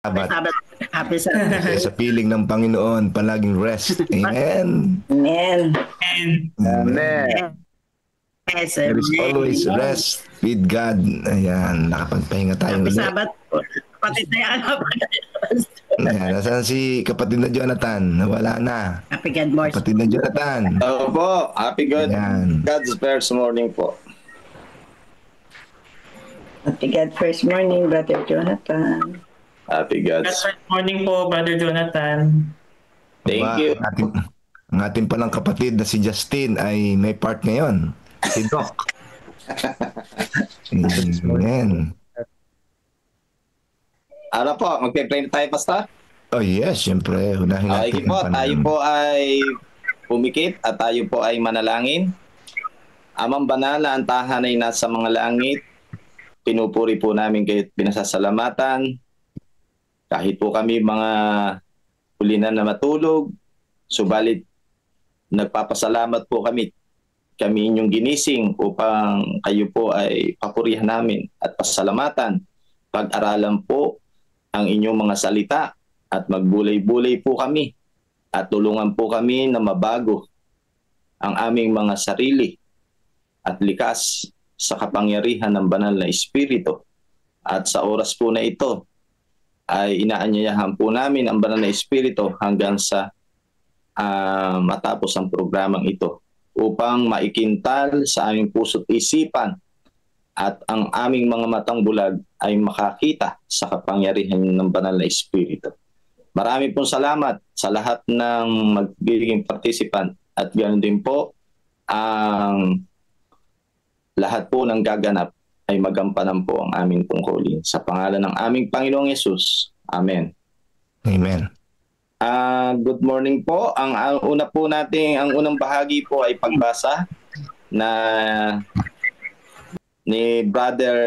Happy Sabat. Sabbath. Happy Sabbath. Kasi sa piling ng Panginoon, palaging rest. Amen. Amen. Amen. Yes, There is always amen. rest with God. Ayan, nakapagpahinga tayo Happy ulit. Sabbath po. Kapatid na yan. Ayan, nasaan si kapatid na Jonathan? Wala na. Happy God morning. Kapatid na Jonathan. Opo, happy Ayan. God's first morning po. Happy God first morning, Brother Jonathan. Happy God's. Good morning po, Brother Jonathan. Thank you. Ang ating palang kapatid na si Justin ay may part ngayon. Si Doc. Amen. Ano po, magpe-pray tayo, Pastor? Oh yes, siyempre. Unahin natin. Okay po, tayo po ay pumikit at tayo po ay manalangin. Amang banal na ang tahanay nasa mga langit, pinupuri po namin kayo at pinasasalamatan. Kahit po kami mga huli na matulog, subalit nagpapasalamat po kami inyong ginising upang kayo po ay papurihan namin at pasalamatan. Pag-aralan po ang inyong mga salita at magbulay-bulay po kami at tulungan po kami na mabago ang aming mga sarili at likas sa kapangyarihan ng banal na Espiritu. At sa oras po na ito ay inaanyayahan po namin ang banal na Espiritu hanggang sa matapos ang programang ito upang maikintal sa aming puso't isipan at ang aming mga matang bulag ay makakita sa kapangyarihan ng banal na Espiritu. Marami pong salamat sa lahat ng magiging participant at ganoon din po ang lahat po ng gaganap ay magampanan po ang aming tungkulin. Sa pangalan ng aming Panginoong Yesus. Amen. Amen. Good morning po. Ang unang bahagi po ay pagbasa na ni Brother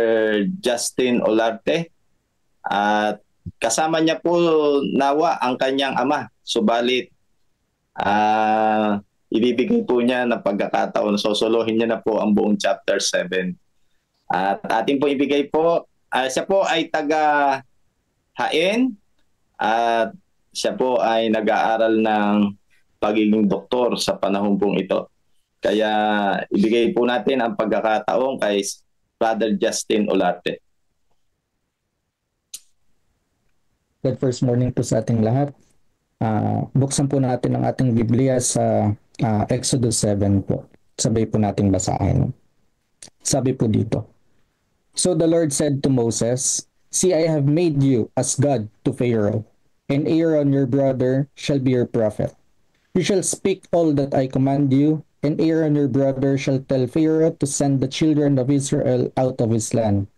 Justin Olarte at kasama niya po nawa ang kanyang ama. Subalit ibibigay po niya ng pagkakataon. Sosolohin niya na po ang buong chapter 7. At ating po ibigay po, siya po ay taga-Hain at siya po ay nag-aaral ng pagiging doktor sa panahon pong ito. Kaya ibigay po natin ang pagkakataon kay Brother Justin Olarte. Good first morning po sa ating lahat. Buksan po natin ang ating Biblia sa Exodus 7 po. Sabay po nating basahin. Sabi po dito, So the Lord said to Moses, See, I have made you as God to Pharaoh, and Aaron your brother shall be your prophet. You shall speak all that I command you, and Aaron your brother shall tell Pharaoh to send the children of Israel out of his land.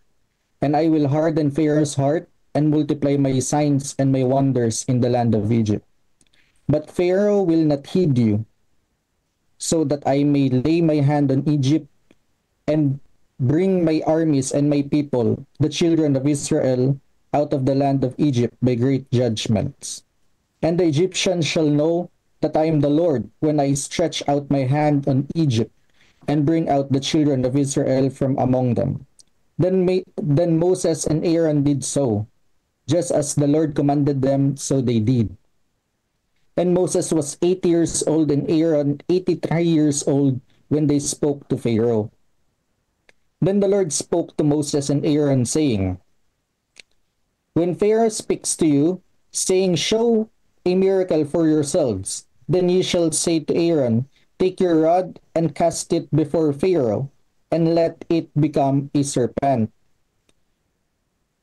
And I will harden Pharaoh's heart, and multiply my signs and my wonders in the land of Egypt. But Pharaoh will not heed you, so that I may lay my hand on Egypt and bring my armies and my people, the children of Israel, out of the land of Egypt by great judgments. And the Egyptians shall know that I am the Lord when I stretch out my hand on Egypt and bring out the children of Israel from among them. Then Moses and Aaron did so, just as the Lord commanded them, so they did. And Moses was 80 years old and Aaron 83 years old when they spoke to Pharaoh. Then the Lord spoke to Moses and Aaron, saying, When Pharaoh speaks to you, saying, Show a miracle for yourselves, then you shall say to Aaron, Take your rod and cast it before Pharaoh, and let it become a serpent.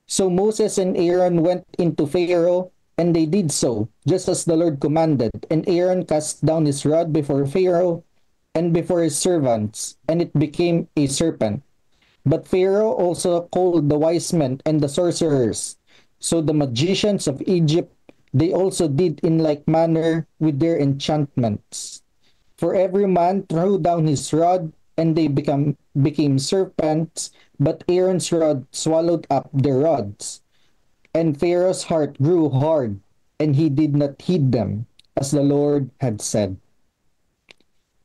So Moses and Aaron went into Pharaoh, and they did so, just as the Lord commanded. And Aaron cast down his rod before Pharaoh and before his servants, and it became a serpent. But Pharaoh also called the wise men and the sorcerers. So the magicians of Egypt, they also did in like manner with their enchantments. For every man threw down his rod, and they became serpents, but Aaron's rod swallowed up their rods. And Pharaoh's heart grew hard, and he did not heed them, as the Lord had said.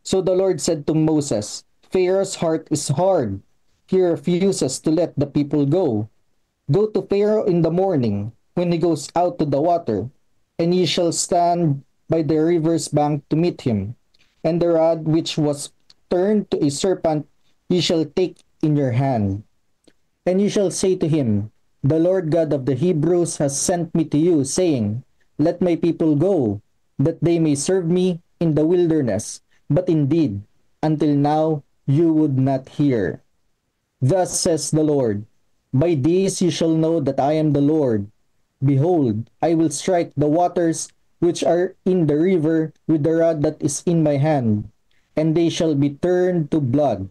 So the Lord said to Moses, Pharaoh's heart is hard. He refuses to let the people go. Go to Pharaoh in the morning, when he goes out to the water, and ye shall stand by the river's bank to meet him. And the rod which was turned to a serpent ye shall take in your hand. And ye shall say to him, The Lord God of the Hebrews has sent me to you, saying, Let my people go, that they may serve me in the wilderness. But indeed, until now you would not hear. Thus says the Lord, By these you shall know that I am the Lord. Behold, I will strike the waters which are in the river with the rod that is in my hand, and they shall be turned to blood.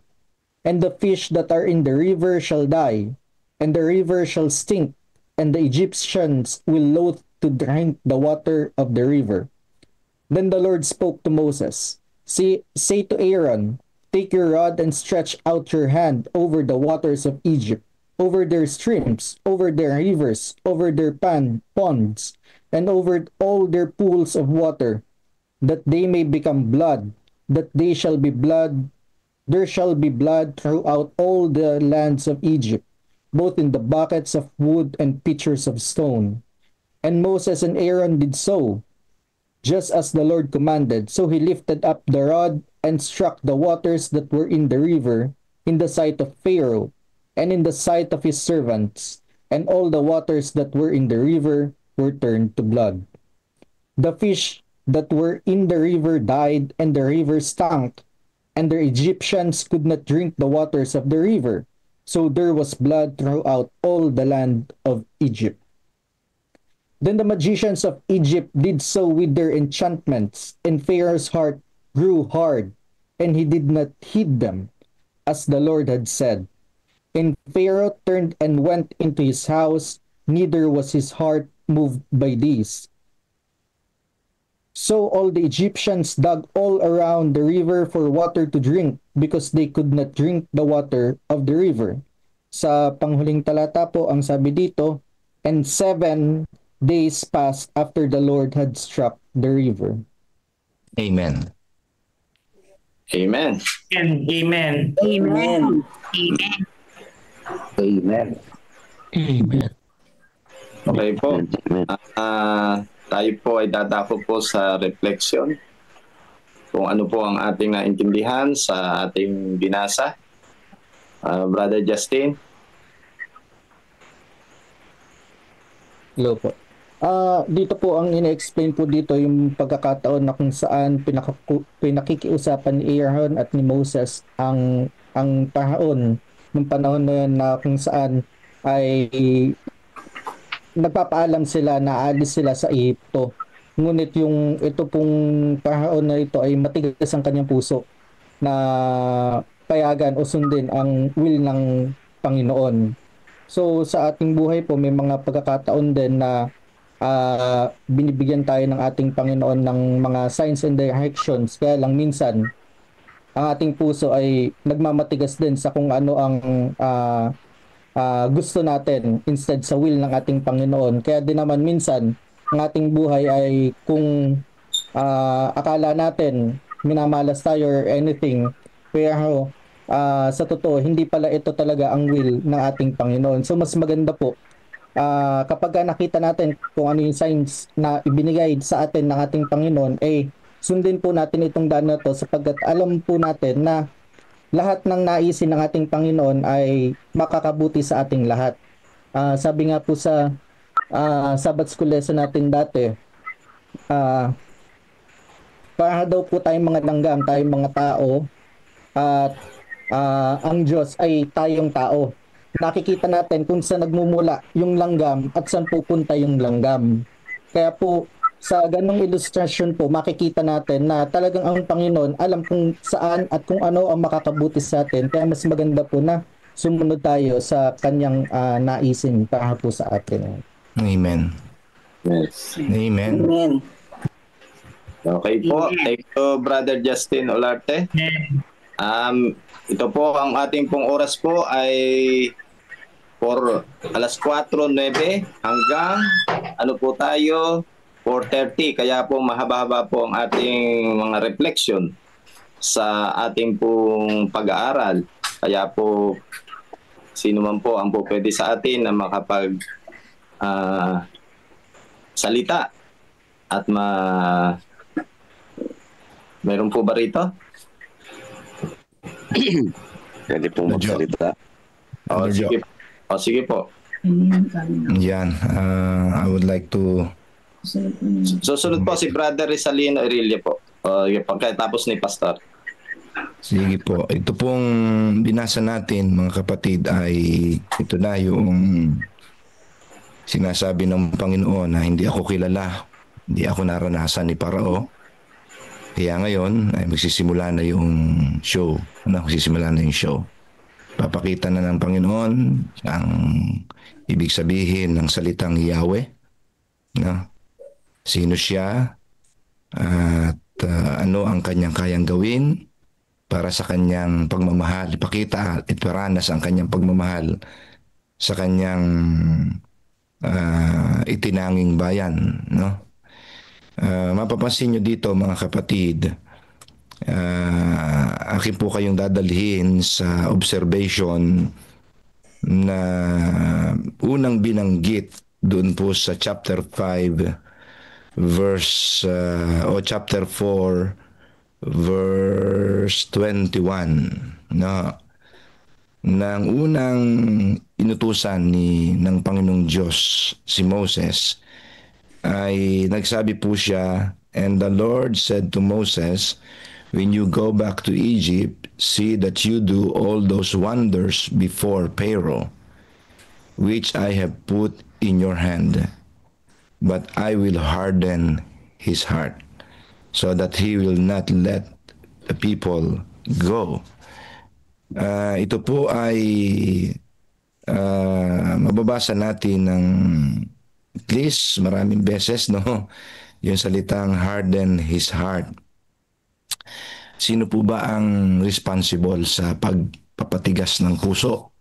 And the fish that are in the river shall die, and the river shall stink, and the Egyptians will loathe to drink the water of the river. Then the Lord spoke to Moses, Say to Aaron, Take your rod and stretch out your hand over the waters of Egypt, over their streams, over their rivers, over their ponds, and over all their pools of water, that they may become blood, that they shall be blood. There shall be blood throughout all the lands of Egypt, both in the buckets of wood and pitchers of stone. And Moses and Aaron did so, just as the Lord commanded. So he lifted up the rod and struck the waters that were in the river, in the sight of Pharaoh, and in the sight of his servants, and all the waters that were in the river were turned to blood. The fish that were in the river died, and the river stank, and the Egyptians could not drink the waters of the river. So there was blood throughout all the land of Egypt. Then the magicians of Egypt did so with their enchantments, and Pharaoh's heart grew hard, and he did not heed them, as the Lord had said. And Pharaoh turned and went into his house, neither was his heart moved by these. So all the Egyptians dug all around the river for water to drink, because they could not drink the water of the river. Sa panghuling talata po, ang sabi dito, and 7 days passed after the Lord had struck the river. Amen. Amen. And amen. Amen. Amen. Amen. Okay po. Amen. Tayo po ay dadako po sa reflection kung ano po ang ating naintindihan sa ating binasa. Brother Justin. Hello po. Dito po ang ina-explain po dito yung pagkakataon na kung saan pinakikiusapan ni Aaron at ni Moses ang taon ng panahon na yun, na kung saan ay nagpapaalam sila na aalis sila sa Ehipto. Ngunit ito pong taon na ito ay matigas ang kanyang puso na payagan o sundin ang will ng Panginoon. So sa ating buhay po may mga pagkakataon din na binibigyan tayo ng ating Panginoon ng mga signs and directions, kaya lang minsan ang ating puso ay nagmamatigas din sa kung ano ang gusto natin instead sa will ng ating Panginoon. Kaya din naman minsan ang ating buhay ay kung akala natin minamalas tayo or anything, pero sa totoo hindi pala ito talaga ang will ng ating Panginoon. So mas maganda po kapag nakita natin kung ano yung signs na ibinigay sa atin ng ating Panginoon, sundin po natin itong daan na to, sapagkat alam po natin na lahat ng naisin ng ating Panginoon ay makakabuti sa ating lahat. Sabi nga po sa Sabbath School lesson natin dati, para daw po tayong mga langgam, tayong mga tao, at ang Diyos ay tayong tao. Nakikita natin kung saan nagmumula yung langgam at saan pupunta yung langgam. Kaya po, sa ganong ilustrasyon po, makikita natin na talagang ang Panginoon alam kung saan at kung ano ang makakabuti sa atin. Kaya mas maganda po na sumunod tayo sa kanyang naisin para po sa atin. Amen. Yes. Amen. Amen. Okay po. Thank you, Brother Justin Olarte. Ito po, ang ating pong oras po ay for alas 4:09 hanggang ano po tayo 4:30, kaya po mahaba-haba po ang ating mga reflection sa ating pong pag-aaral. Kaya po sino man po ang po pwede sa atin na salita at meron po ba rito? Pwede pong Medyo. magsalita. Sige. Sige po. Yan. I would like to... Susunod po si Brother Rizalino Irillo po. Pagkatapos ni Pastor. Sige po. Ito pong binasa natin, mga kapatid, ay ito na yung sinasabi ng Panginoon na hindi ako kilala, hindi ako naranasan ni Parao. Kaya ngayon ay magsisimula na yung show. Magsisimula na yung show. Papakita na ng Panginoon ang ibig sabihin ng salitang Yahweh. Sino siya at ano ang kanyang kayang gawin para sa kanyang pagmamahal. Ipakita at iparanas ang kanyang pagmamahal sa kanyang itinanging bayan. Mapapansin nyo dito, mga kapatid, akin po kayong dadalhin sa observation na unang binanggit doon po sa chapter 5 verse o chapter 4 verse 21 nang unang inutusan ng Panginoong Diyos si Moses ay nagsabi po siya, "And the Lord said to Moses, when you go back to Egypt, see that you do all those wonders before Pharaoh, which I have put in your hand. But I will harden his heart, so that he will not let the people go." Ito po ay mababasa natin ng at least maraming beses, yung salitang harden his heart. Sino po ba ang responsible sa pagpapatigas ng puso?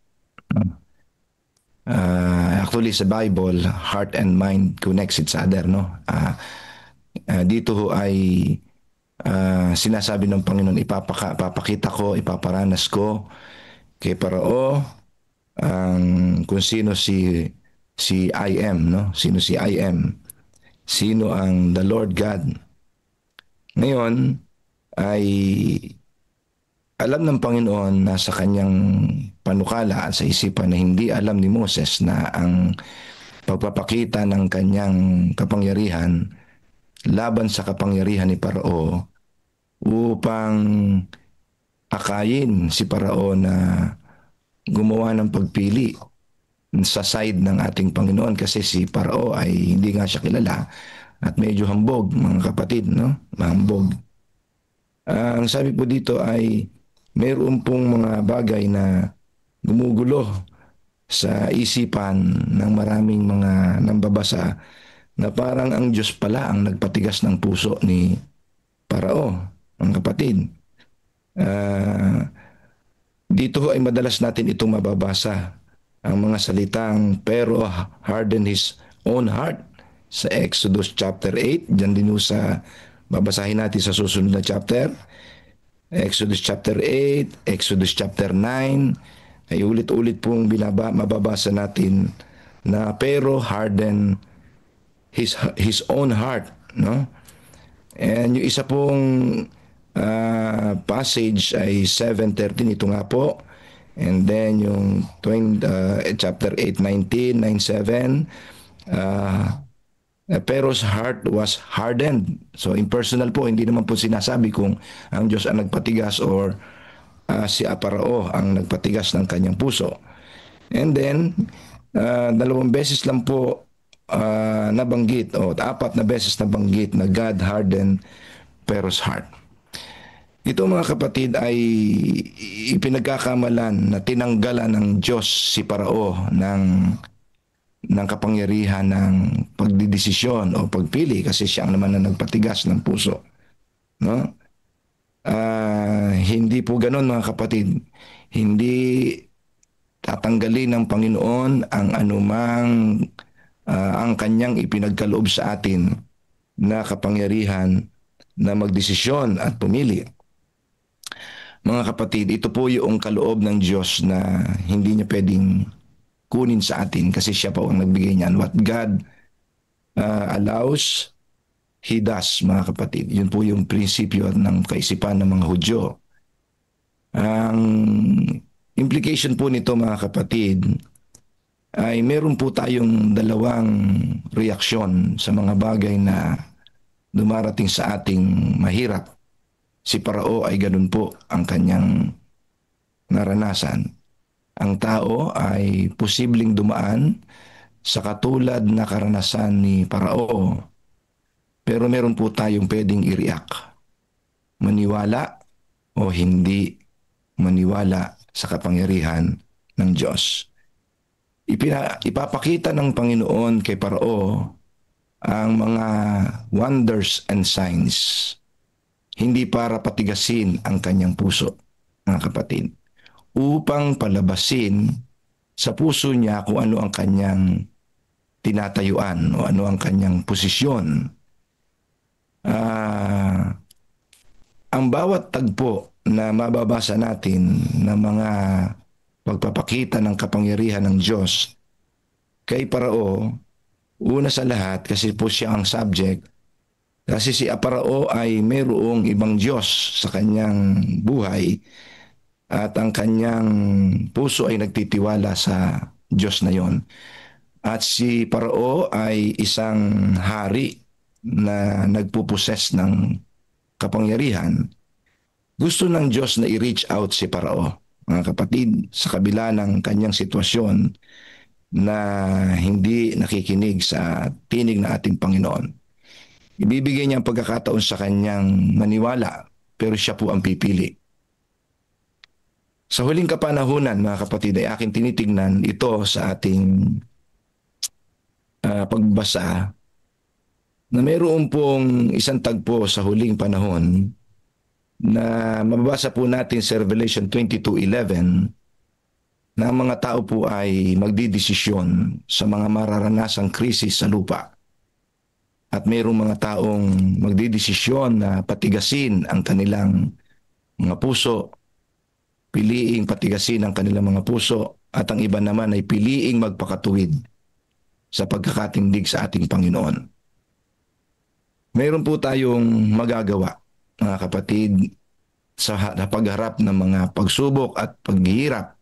Actually sa Bible, heart and mind connects each other, dito ho ay sinasabi ng Panginoon, ipapakita ko, ipaparanas ko kay Parao kung sino si I am, sino si I am, sino ang the Lord God. Ngayon ay alam ng Panginoon na sa kanyang panukala at sa isipan na hindi alam ni Moses na ang pagpapakita ng kanyang kapangyarihan laban sa kapangyarihan ni Parao upang akayin si Parao na gumawa ng pagpili sa side ng ating Panginoon, kasi si Parao ay hindi nga siya kilala at medyo hambog, mga kapatid, mahambog. Ang sabi po dito ay mayroon pong mga bagay na gumugulo sa isipan ng maraming mga nambabasa na parang ang Diyos pala ang nagpatigas ng puso ni Parao, mga kapatid. Dito ay madalas natin itong mababasa, ang mga salitang pero harden his own heart sa Exodus chapter 8. Diyan din sa babasahin natin sa susunod na chapter, Exodus chapter 8, Exodus chapter 9, ay ulit-ulit pong mababasa natin na pero harden his own heart, And yung isa pong passage ay 7:13, ito nga po. And then yung chapter 8:19, 9:7, Pharaoh's heart was hardened. So impersonal po, hindi naman po sinasabi kung ang Diyos ang nagpatigas or si Parao ang nagpatigas ng kanyang puso. And then 2 beses lang po nabanggit, o 4 na beses nabanggit na God hardened Pharaoh's heart. Ito, mga kapatid, ay ipinagkakamalan na tinanggalan ng Diyos si Parao ng kapangyarihan ng pagdidesisyon o pagpili, kasi siya naman na nagpatigas ng puso. Hindi po ganoon, mga kapatid. Hindi tatanggalin ng Panginoon ang anumang ang kanyang ipinagkaloob sa atin na kapangyarihan na magdesisyon at pumili. Mga kapatid, ito po yung kaloob ng Diyos na hindi niya pwedeng kunin sa atin kasi siya po ang nagbigay niyan. What God allows, He does, mga kapatid. Yun po yung prinsipyo ng kaisipan ng mga Hudyo. Ang implication po nito, mga kapatid, ay meron po tayong dalawang reaksyon sa mga bagay na dumarating sa ating mahirap. Si Parao ay ganun po ang kanyang naranasan. Ang tao ay posibleng dumaan sa katulad na karanasan ni Parao. Pero meron po tayong pwedeng i-react. Maniwala o hindi maniwala sa kapangyarihan ng Diyos. Ipapakita ng Panginoon kay Parao ang mga wonders and signs, hindi para patigasin ang kanyang puso, mga kapatid, upang palabasin sa puso niya kung ano ang kanyang tinatayuan o ano ang kanyang posisyon. Ang bawat tagpo na mababasa natin ng mga pagpapakita ng kapangyarihan ng Diyos kay Parao, una sa lahat, kasi po siya ang subject, kasi si Parao ay mayroong ibang Diyos sa kanyang buhay at ang kanyang puso ay nagtitiwala sa Diyos na yon. At si Parao ay isang hari na nagpuposes ng kapangyarihan. Gusto ng Diyos na i-reach out si Parao, mga kapatid, sa kabila ng kanyang sitwasyon na hindi nakikinig sa tinig ng ating Panginoon. Ibibigay niya ang pagkakataon sa kanyang maniwala, pero siya po ang pipili. Sa huling kapanahunan, mga kapatid, ay aking tinitignan ito sa ating pagbasa na mayroon pong isang tagpo sa huling panahon na mababasa po natin sa Revelation 22:11 na ang mga tao po ay magdidesisyon sa mga mararanasang krisis sa lupa. At mayroong mga taong magdidesisyon na patigasin ang kanilang mga puso, piliing patigasin ang kanilang mga puso, at ang iba naman ay piliing magpakatuwid sa pagkakatindig sa ating Panginoon. Mayroon po tayong magagawa, mga kapatid, sa pagharap ng mga pagsubok at paghihirap.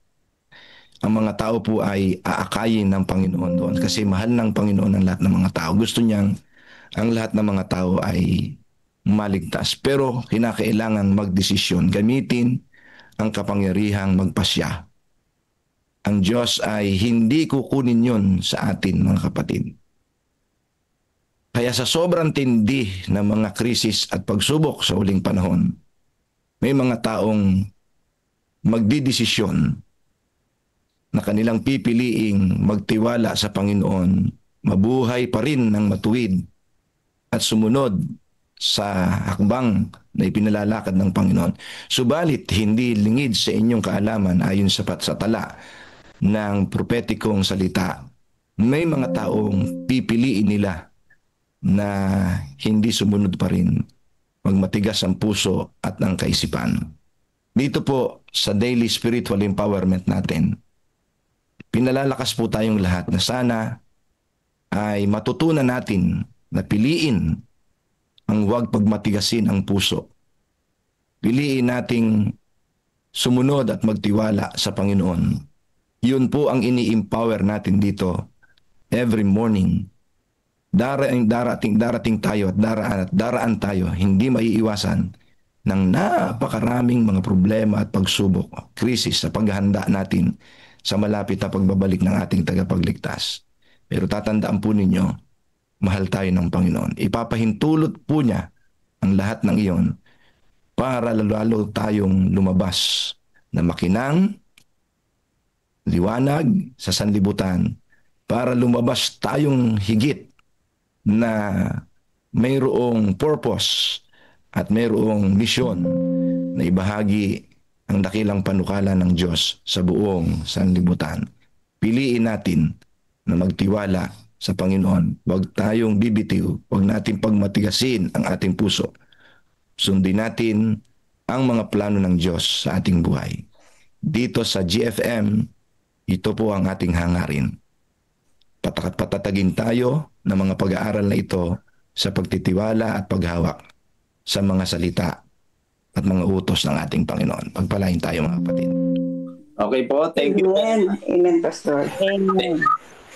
Ang mga tao po ay aakayin ng Panginoon doon kasi mahal ng Panginoon ang lahat ng mga tao. Gusto niyang ang lahat ng mga tao ay maligtas. Pero kinakailangan magdesisyon, gamitin ang kapangyarihang magpasya. Ang Diyos ay hindi kukunin yun sa atin, mga kapatid. Kaya sa sobrang tindi ng mga krisis at pagsubok sa huling panahon, may mga taong magdidesisyon na kanilang pipiliing magtiwala sa Panginoon, mabuhay pa rin ng matuwid at sumunod sa hakbang na ipinalalakad ng Panginoon. Subalit, hindi lingid sa inyong kaalaman ayon sa tala ng propetikong salita. May mga taong pipiliin nila na hindi sumunod pa rin, magmatigas ang puso at ang kaisipan. Dito po sa daily spiritual empowerment natin, pinalalakas po tayong lahat na sana ay matutunan natin na piliin ang huwag pagmatigasin ang puso. Piliin nating sumunod at magtiwala sa Panginoon. Yun po ang ini-empower natin dito every morning. Darating tayo at daraan tayo, hindi maiiwasan ng napakaraming mga problema at pagsubok, krisis sa paghahanda natin sa malapit na pagbabalik ng ating tagapagligtas. Pero tatandaan po ninyo, mahal tayo ng Panginoon. Ipapahintulot po niya ang lahat ng iyon para lalo tayong lumabas na makinang, liwanag sa sanlibutan, para lumabas tayong higit na mayroong purpose at mayroong misyon na ibahagi ang dakilang panukala ng Diyos sa buong sanlibutan. Piliin natin na magtiwala sa Panginoon. Huwag tayong bibitiw, huwag natin pagmatigasin ang ating puso. Sundin natin ang mga plano ng Diyos sa ating buhay. Dito sa GFM, ito po ang ating hangarin. patatagin tayo ng mga pag-aaral na ito sa pagtitiwala at paghawak sa mga salita at mga utos ng ating Panginoon. Pagpalain tayo mga kapatid. Okay po, thank you. Amen. Amen, Pastor. Amen.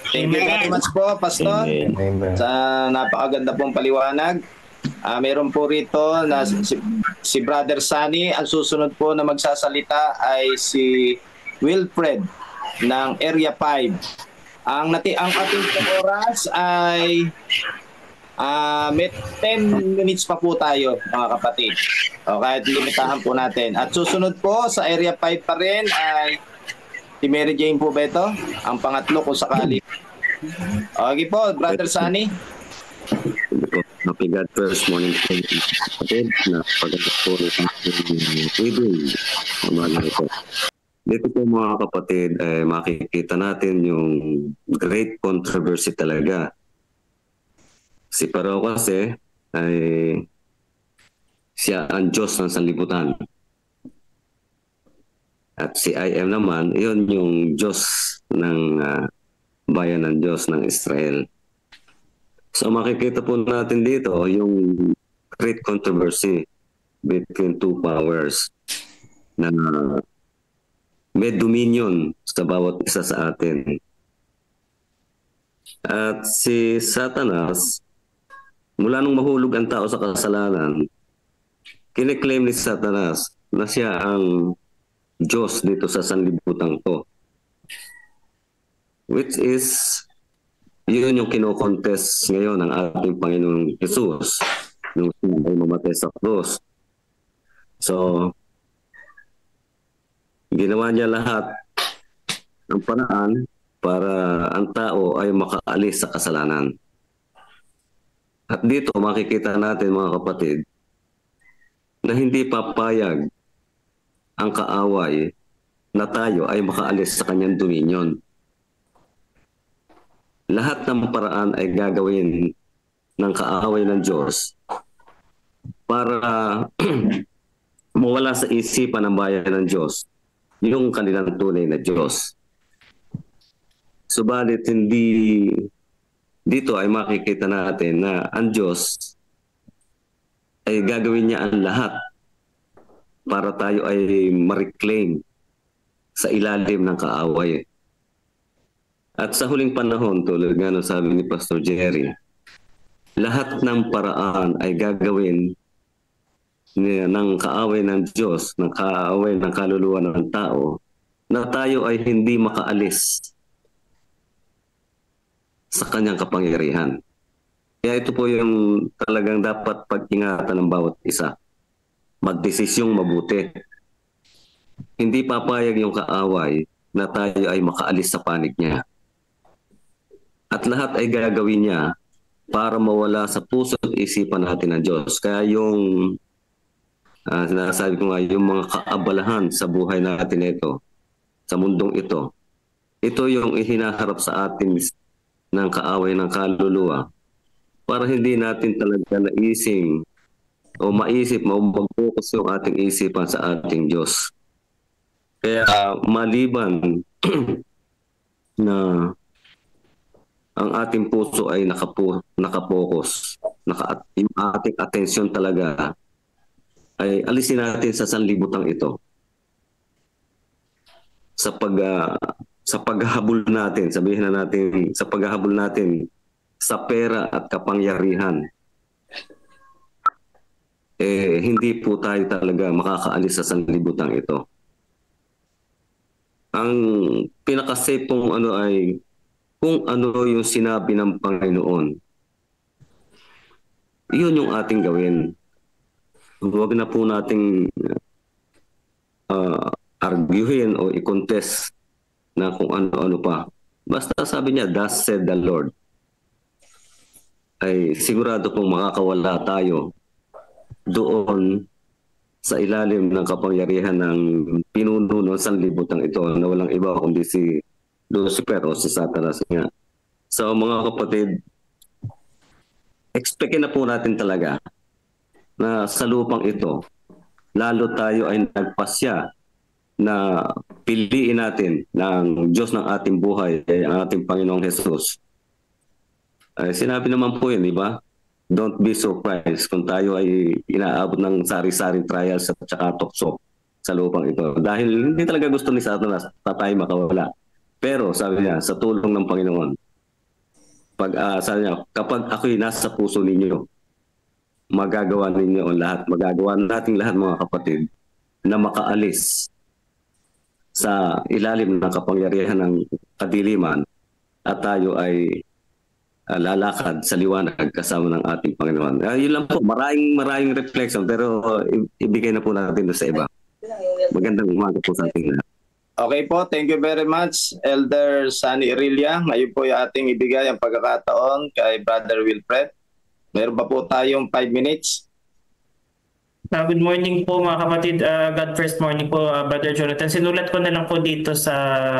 Thank you very much po, Pastor. Amen. Sa napakaganda pong paliwanag. Meron po rito na si Brother Sunny. Ang susunod po na magsasalita ay si Wilfred ng Area 5. Ang ating oras ay may 10 minutes pa po tayo, mga kapatid. O kahit limitahan po natin. At susunod po sa Area 5 pa rin ay si Mary Jane po ba ito? Ang pangatlo kung sakali. Okay po, Brother Sunny. Happy God first morning po kapatid na pagdating po ng ating table. Dito po mga kapatid, makikita natin yung great controversy talaga. Si Paro kasi ay siya ang Diyos ng sanlibutan. At si I.M. naman, yun yung Diyos ng bayan ng Diyos ng Israel. So makikita po natin dito yung great controversy between two powers na may dominion sa bawat isa sa atin. At si Satanas, mula nung mahulog ang tao sa kasalanan, kiniklaim ni Satanas na siya ang Diyos dito sa sanlibutan to. Which is, yun yung kinokontest ngayon ng ating Panginoong Jesus nung siya mamatay sa krus. So, ginawa niya lahat ng paraan para ang tao ay makaalis sa kasalanan. At dito makikita natin mga kapatid na hindi papayag ang kaaway na tayo ay makaalis sa kanyang dominion. Lahat ng paraan ay gagawin ng kaaway ng Diyos para mawala sa isipan ng bayan ng Diyos yung kanilang tunay na Diyos. Subalit hindi dito ay makikita natin na ang Diyos ay gagawin niya ang lahat para tayo ay ma-reclaim sa ilalim ng kaaway. At sa huling panahon, tulad nga ng sabi ni Pastor Jerry, lahat ng paraan ay gagawin ng kaaway ng Diyos, ng kaaway ng kaluluwa ng tao, na tayo ay hindi makaalis sa kanyang kapangyarihan. Kaya ito po yung talagang dapat pag-ingatan ng bawat isa. Magdesisyong mabuti. Hindi papayag yung kaaway na tayo ay makaalis sa panig niya. At lahat ay gagawin niya para mawala sa puso at isipan natin ng Diyos. Kaya yung sinasabi ko nga, yung mga kaabalahan sa buhay natin ito, sa mundong ito yung ihinaharap sa atin ng kaaway ng kaluluwa para hindi natin talaga naising o maisip, mag-focus yung ating isipan sa ating Diyos. Kaya maliban na ang ating puso ay nakapokus, yung ating atensyon talaga ay alisin natin sa sanlibutang ito. Sa paghahabol natin, sabihin na natin, sa paghahabol natin sa pera at kapangyarihan, hindi po tayo talaga makakaalis sa sanlibutang ito. Ang pinaka-safe pong ay kung ano yung sinabi ng Panginoon. Yun yung ating gawin. Huwag na po nating arguhin o i-contest na kung ano-ano pa. Basta sabi niya, thus said the Lord. Ay sigurado pong makakawala tayo doon sa ilalim ng kapangyarihan ng pinuno ng sanlibutang ito na walang iba kundi si Lucifer o si Satanas nga. So mga kapatid, expectin na po natin talaga na sa lupang ito, lalo tayo ay nagpasya na piliin natin ng Diyos ng ating buhay, ang ating Panginoong Jesus, Sinabi naman po yun, di ba? Don't be surprised kung tayo ay inaabot ng sari-saring trials at saka tukso sa lupang ito. Dahil hindi talaga gusto ni Satanas na tayo makawala. Pero sabi niya, sa tulong ng Panginoon, sabi niya, kapag ako'y nasa puso ninyo, magagawa ninyo ang lahat, magagawa nating lahat mga kapatid na makaalis sa ilalim ng kapangyarihan ng kadiliman at tayo ay lalakad sa liwanag kasama ng ating Panginoon. Yun lang po, maraming reflection pero ibigay na po natin sa iba. Magandang umaga po sa ating lahat. Okay po, thank you very much, Elder Sunny Irillia. Ngayon po yung ating ibigay ang pagkakataon kay Brother Wilfred. Meron pa po tayong 5 minutes. Good morning po mga kapatid. God first morning po, Brother Jonathan. Sinulat ko na lang po dito sa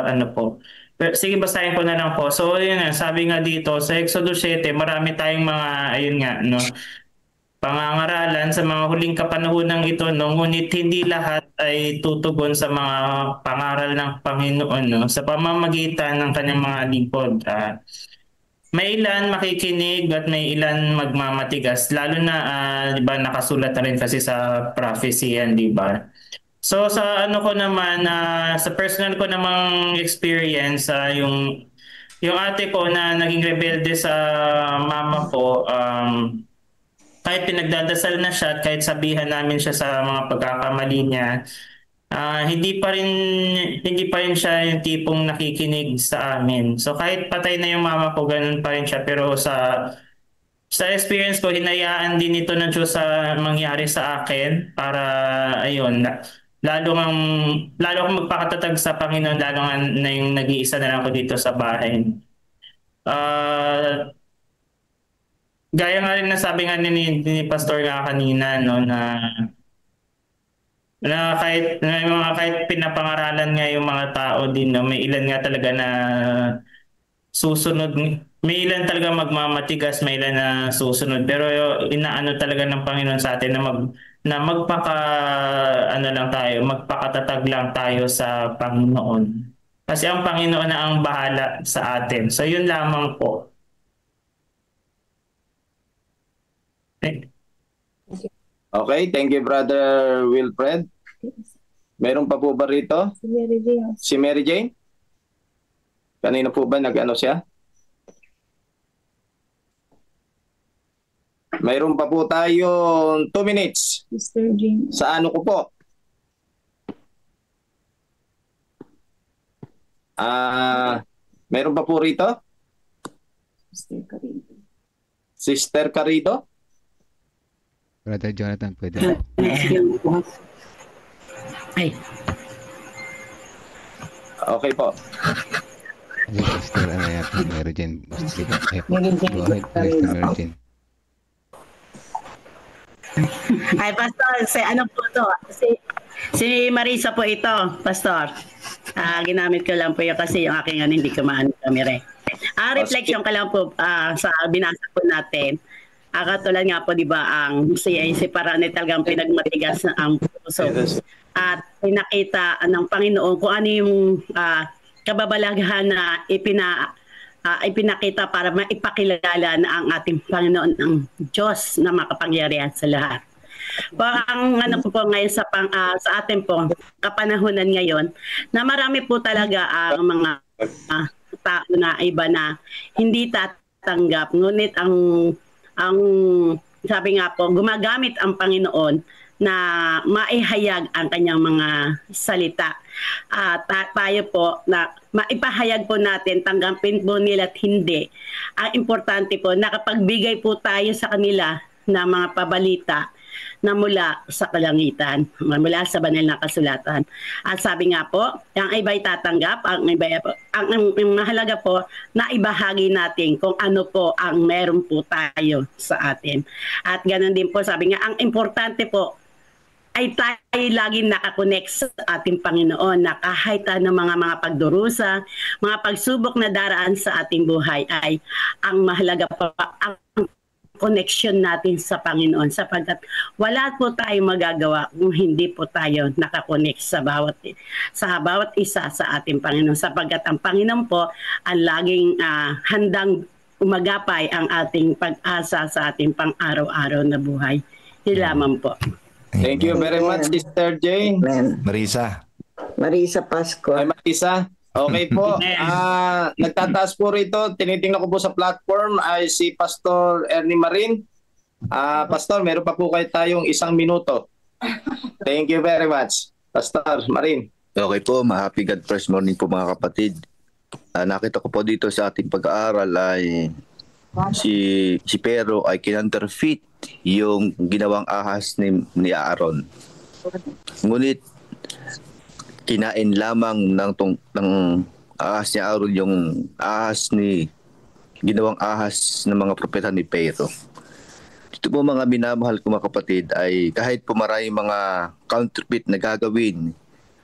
ano po. Pero, sige, basahin ko na lang po. So, yun nga, sabi nga dito, sa Exodus 7, marami tayong mga, ayun nga, no, pangangaralan sa mga huling kapanahunan ito, no, ngunit hindi lahat ay tutugon sa mga pangaral ng Panginoon, no, sa pamamagitan ng kanyang mga lingkod. May ilan makikinig at may ilan magmamatigas, lalo na, di ba, nakasulat na rin kasi sa prophecy yan, di ba? So sa ano ko naman, sa personal ko namang experience, yung ate ko na naging rebelde sa mama ko, kahit pinagdadasal na siya, kahit sabihan namin siya sa mga pagkakamali niya, hindi pa rin siya yung tipong nakikinig sa amin. So kahit patay na yung mama ko, ganun pa rin siya. Pero sa experience ko, hinayaan din ito ng Diyos sa mangyari sa akin para ayun, lalo akong magpakatatag sa Panginoon, lalo nga na yung nag-iisa na lang ako dito sa bahay. Gaya nga rin na sabi nga ni Pastor nga kanina, no, na kahit pinapangaralan nga yung mga tao din, no, may ilan nga talaga na susunod, may ilan talaga magmamatigas, may ilan na susunod, pero inaano talaga ng Panginoon sa atin na magpakatatag lang tayo sa Panginoon. Kasi ang Panginoon na ang bahala sa atin. So yun lamang po. Okay, thank you, Brother Wilfred. Meron pa po ba rito? Si Mary Jane? Kanina po ba nag-ano siya? Mayroon pa po tayong 2 minutes. Mr. Jane. Sa ano ko po? Mayroon pa po rito? Mr. Carito. Sister Carito? Brother Jonathan, pwede. Ay. Okay po. Sister, ano yan? Mary Jane. Go ahead, Sister Mary Jane. Ay, Pastor, ano po to? Si Marisa po ito, Pastor. Ginamit ko lang po yun kasi yung aking hindi ko maano kamere. Reflection ka lang po sa binasa po natin. Katulad nga po, di ba, ang si Parane talagang pinagmatigas ang puso. At pinakita ng Panginoon kung ano yung kababalaghan na ipinakita para maipakilala na ang ating Panginoon, ang Diyos na makapangyarihan sa lahat. Ang ano po ngayon sa atin po, kapanahunan ngayon, na marami po talaga ang mga tao na iba na hindi tatanggap. Ngunit ang sabi nga po, gumagamit ang Panginoon na maihayag ang kanyang mga salita. Tayo po na maipahayag po natin, tanggapin po nila at hindi. Ang importante po, nakapagbigay po tayo sa kanila ng mga pabalita na mula sa kalangitan, mula sa banal na kasulatan. At sabi nga po, ang iba'y tatanggap, ang mahalaga po na ibahagi natin kung ano po ang meron po tayo sa atin. At ganun din po, sabi nga, ang importante po ay tayo laging nakakonect sa ating Panginoon na kahit ng mga pagdurusa, mga pagsubok na daraan sa ating buhay ay ang mahalaga pa ang connection natin sa Panginoon sapagkat wala po tayong magagawa kung hindi po tayo nakakonect sa bawat isa sa ating Panginoon sapagkat ang Panginoon po ang laging handang umagapay ang ating pag-asa sa ating pang-araw-araw na buhay. Yun lamang po. Thank you very much, Sister Jane. Amen. Marisa. Marisa Pasco. Ay, Marisa. Okay po. Nagtataas po rito. Tinitingnan ko po sa platform ay si Pastor Ernie Marin. Pastor, meron pa po kayo tayong 1 minuto. Thank you very much, Pastor Marin. Okay po, happy God first morning po mga kapatid. Nakita ko po dito sa ating pag-aaral ay si Pero ay kinunterfeit yung ginawang ahas ni Aaron. Ngunit kinain lamang ng ahas ni Aaron yung ginawang ahas ng mga propeta ni Pero. Ito po mga minamahal ko mga kapatid ay kahit po maraming mga counterfeit na gagawin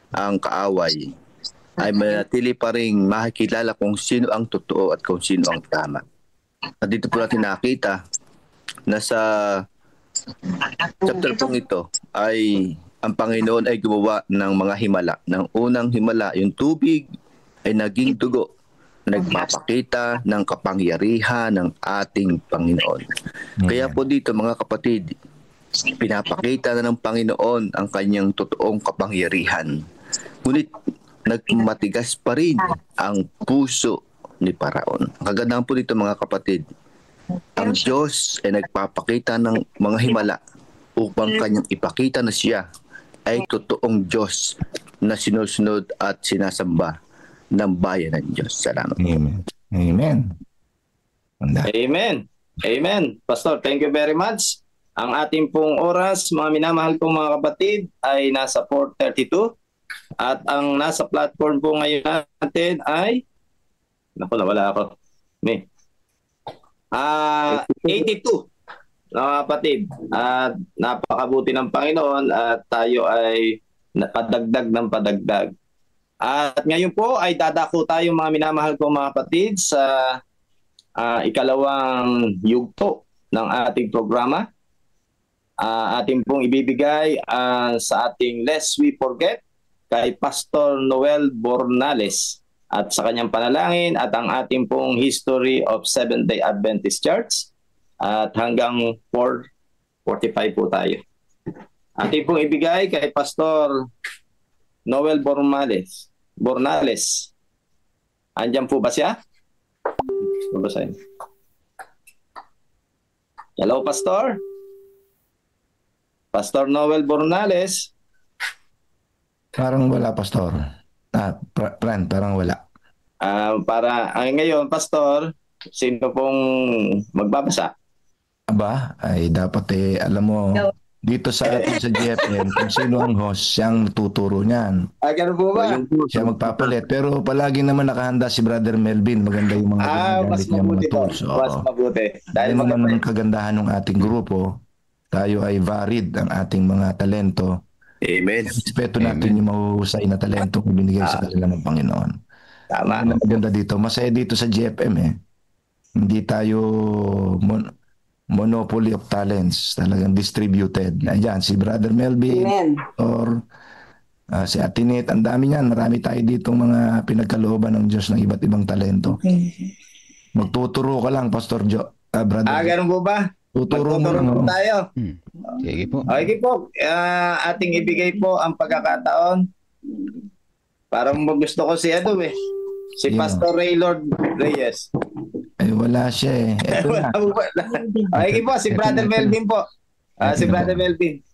ang kaaway, ay manatili pa rin makikilala kung sino ang totoo at kung sino ang tama. At dito po natin nakita na sa chapter pong ito ay ang Panginoon ay gumawa ng mga himala. Ng unang himala, yung tubig ay naging dugo, nagpapakita ng kapangyarihan ng ating Panginoon. Kaya po dito mga kapatid, pinapakita na ng Panginoon ang kanyang totoong kapangyarihan. Ngunit nagmatigas pa rin ang puso ni Paraon. Ang kagandahan po dito mga kapatid, ang Diyos ay nagpapakita ng mga himala upang kanyang ipakita na siya ay totoong Diyos na sinusunod at sinasamba ng bayan ng Diyos. Salamat. Amen. Amen. Amen. Amen. Pastor, thank you very much. Ang ating pong oras, mga minamahal kong mga kapatid, ay nasa 4:32. At ang nasa platform po ngayon natin ay nawala ako. 82 mga kapatid. At napakabuti ng Panginoon at tayo ay padagdag ng padagdag. At ngayon po ay dadako tayo mga minamahal kong mga kapatid sa ikalawang yugto ng ating programa. Ating pong ibibigay sa ating Lest We Forget kay Pastor Noel Bornales at sa kanyang panalangin at ang ating pong History of Seventh-day Adventist Church at hanggang 4:45 po tayo. Ating pong ibigay kay Pastor Noel Bornales. Andiyan po ba siya? Babasahin. Hello, Pastor. Pastor Noel Bornales. Parang wala, Pastor. Parang wala. Ngayon, Pastor, sino pong magbabasa? Aba, ay dapat alam mo, dito sa atin sa GFM, kung sino ang host, siyang tuturo niyan. Ganun po ba? Siya magpapalit. Pero palagi naman nakahanda si Brother Melvin. Maganda yung mga mas mabuti po. Mas mabuti. Dahil naman ang kagandahan ng ating grupo, tayo ay varied ang ating mga talento. Amen. Respeto natin yung mahuhusay na talento kung binigay sa kanila ng Panginoon. Tama. Ang maganda dito. Masaya dito sa GFM Hindi tayo monopoly of talents. Talagang distributed. Ayan, si Brother Melvin. Amen. Or si Atinit. Ang dami niyan. Marami tayo dito mga pinagkalooban ng Diyos ng iba't ibang talento. Magtuturo ka lang, Pastor Brother. Ganun po ba? Tuturo mo po tayo. Sige po. Okay po. Ating ibigay po ang pagkakataon. Parang gusto ko si si Pastor Raylord Reyes. Ay, wala siya Ito na. Okay po, si Brother Melvin po. Si Brother Melvin.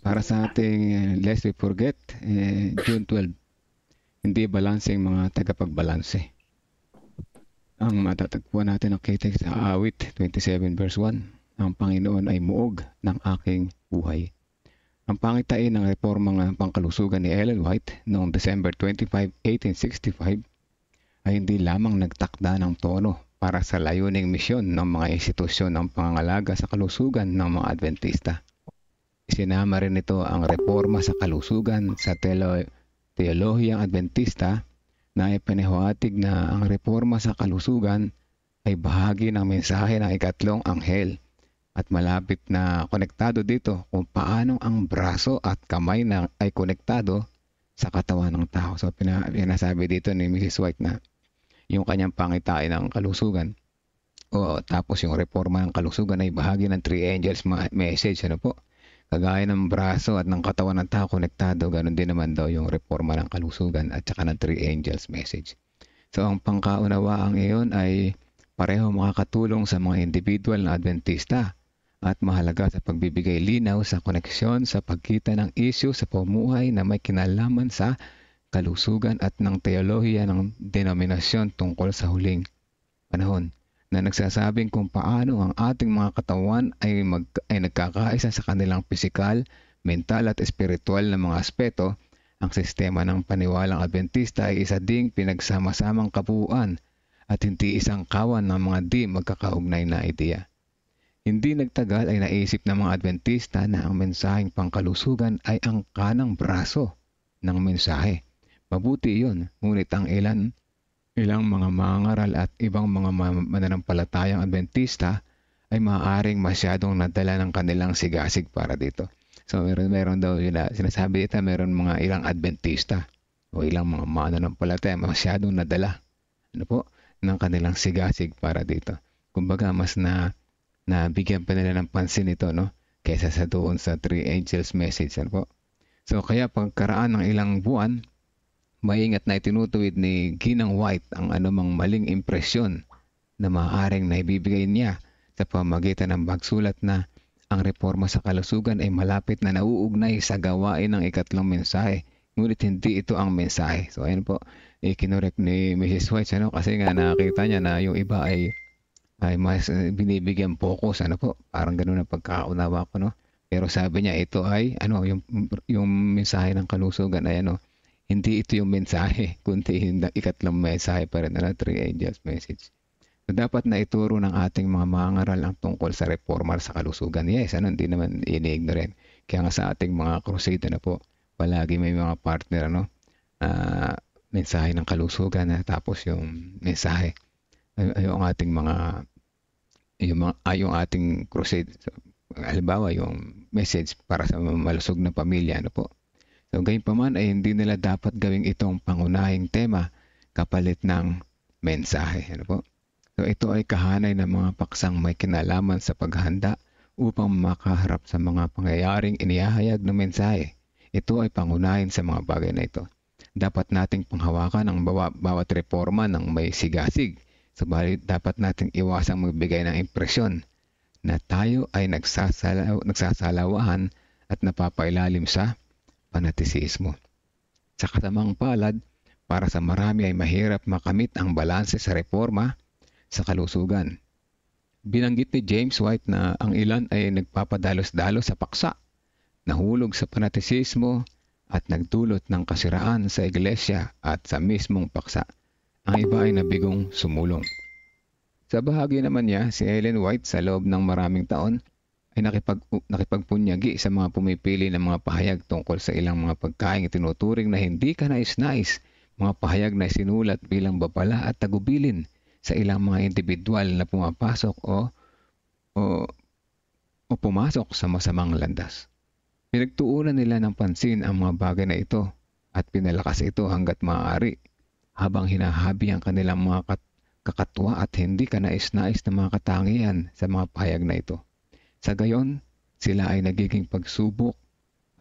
Para sa ating Lest We Forget, June 12, hindi balanseng mga tagapagbalanse. Ang matatagpuan natin ang text sa Awit 27 verse 1. Ang Panginoon ay muog ng aking buhay. Ang pangitain ng reformang pangkalusugan ni Ellen White noong December 25, 1865 ay hindi lamang nagtakda ng tono para sa layuning misyon ng mga institusyon ng pangangalaga sa kalusugan ng mga Adventista. Isinama rin ito ang reforma sa kalusugan sa teolohiyang Adventista na ipinahiwatig na ang reforma sa kalusugan ay bahagi ng mensahe ng ikatlong anghel at malapit na konektado dito kung paano ang braso at kamay ay konektado sa katawan ng tao. So pinasabi dito ni Mrs. White na yung kanyang pangitain ng kalusugan tapos yung reforma ng kalusugan ay bahagi ng three angels message, ano po? Kagaya ng braso at ng katawan ng tao konektado, ganun din naman daw yung reforma ng kalusugan at saka ng three angels message. So ang pangkaunawaang iyon ay pareho makakatulong sa mga individual na Adventista at mahalaga sa pagbibigay linaw sa koneksyon sa pagkita ng issue sa pamumuhay na may kinalaman sa kalusugan at ng teolohiya ng denominasyon tungkol sa huling panahon, na nagsasabing kung paano ang ating mga katawan ay nagkakaisa sa kanilang pisikal, mental at espiritual na mga aspeto. Ang sistema ng paniwalang Adventista ay isa ding pinagsama-samang kabuuan at hindi isang kawan ng mga di magkakaugnay na ideya. Hindi nagtagal ay naisip ng mga Adventista na ang mensaheng pangkalusugan ay ang kanang braso ng mensahe. Mabuti iyon, ngunit ang ilang mga mangaral at ibang mga mananampalatayang Adventista ay maaaring masyadong nadala ng kanilang sigasig para dito. So meron daw yun na sinasabi dito, meron mga ilang Adventista o ilang mga mananampalataya masyadong nadala ng kanilang sigasig para dito. Kumbaga mas nabigyan pa nila ng pansin ito, no, kaysa sa doon sa three angels message, ano po. So kaya pagkaraan ng ilang buwan, maingat na itinutuwid ni Ginang White ang anumang maling impresyon na maaaring naibibigay niya sa pamamagitan ng pagsulat na ang reforma sa kalusugan ay malapit na nauugnay sa gawain ng ikatlong mensahe, ngunit hindi ito ang mensahe. So ayun po, ikinorek ni Mrs. White, ano, kasi nga nakita niya na yung iba ay mas binibigyan focus, ano po, parang ganoon ang pagkaunawa ko, no. Pero sabi niya ito ay yung mensahe ng kalusugan ay hindi ito yung mensahe, kundi yung ikatlong mensahe pa rin, three angels message. So, dapat na ituro ng ating mga mangaral ang tungkol sa reforma sa kalusugan. Yes, hindi naman ini-ignore. Kaya nga sa ating mga crusade po, palagi may mga partner, mensahe ng kalusugan, tapos yung mensahe yung ating mga yung ating crusade. So, halimbawa yung message para sa malusog na pamilya, po. So gayunpaman ay hindi nila dapat gawing itong pangunahing tema kapalit ng mensahe, po. So ito ay kahanay ng mga paksang may kinalaman sa paghanda upang makaharap sa mga pangyayaring inihahayag ng mensahe. Ito ay pangunahin sa mga bagay na ito. Dapat nating panghawakan ang bawat reforma ng may sigasig. Subalit dapat nating iwasang magbigay ng impresyon na tayo ay nagsasalawahan at napapailalim sa panatisismo. Sa katamang palad, para sa marami ay mahirap makamit ang balanse sa reforma sa kalusugan. Binanggit ni James White na ang ilan ay nagpapadalos-dalos sa paksa, nahulog sa panatisismo at nagdulot ng kasiraan sa iglesia at sa mismong paksa. Ang iba ay nabigong sumulong. Sa bahagi naman niya, si Ellen White sa loob ng maraming taon ay nakipagpunyagi sa mga pumipili ng mga pahayag tungkol sa ilang mga pagkaing itinuturing na hindi kanais-nais, mga pahayag na sinulat bilang babala at tagubilin sa ilang mga individual na pumapasok o pumasok sa masamang landas. Pinagtuunan nila ng pansin ang mga bagay na ito at pinalakas ito hanggat maaari habang hinahabi ang kanilang mga kakatwa at hindi kanais-nais na mga katangian sa mga pahayag na ito. Sa gayon, sila ay nagiging pagsubok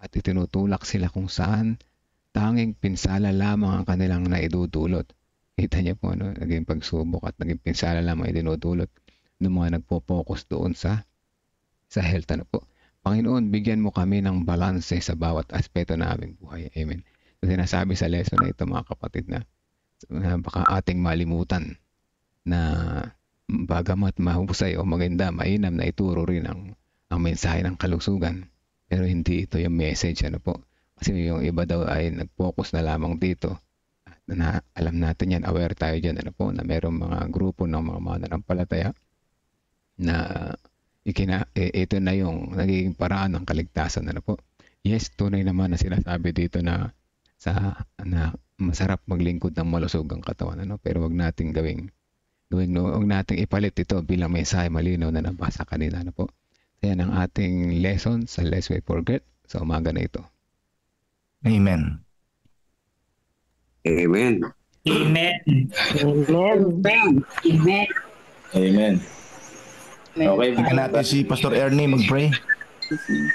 at itinutulak sila kung saan tanging pinsala lamang ang kanilang naidudulot. Kita niyo po, naging pagsubok at naging pinsala lamang idinudulot ng mga nagpo-focus doon sa health, po. Panginoon, bigyan mo kami ng balanse sa bawat aspeto ng aming buhay. Amen. So, sinasabi sa lesson na ito, mga kapatid, na baka ating malimutan na bagamat mahusay o maganda, mainam na ituro rin ang mensahe ng kalusugan. Pero hindi ito yung message, po. Kasi yung iba daw ay nag-focus na lamang dito. Na alam natin yan, aware tayo dyan, po, na mayroong mga grupo ng mga mananampalataya na ito na yung nagiging paraan ng kaligtasan, po. Yes, tunay naman na sinasabi dito na masarap maglingkod ng malusog ang katawan, pero wag nating huwag nating ipalit ito bilang mensahe malinaw na nabasa kanina, po. Yan ang ating lesson sa Lest We Forget sa umaga na ito. Amen. Amen. Amen. Okay. Tingnan natin si Pastor Ernie mag-pray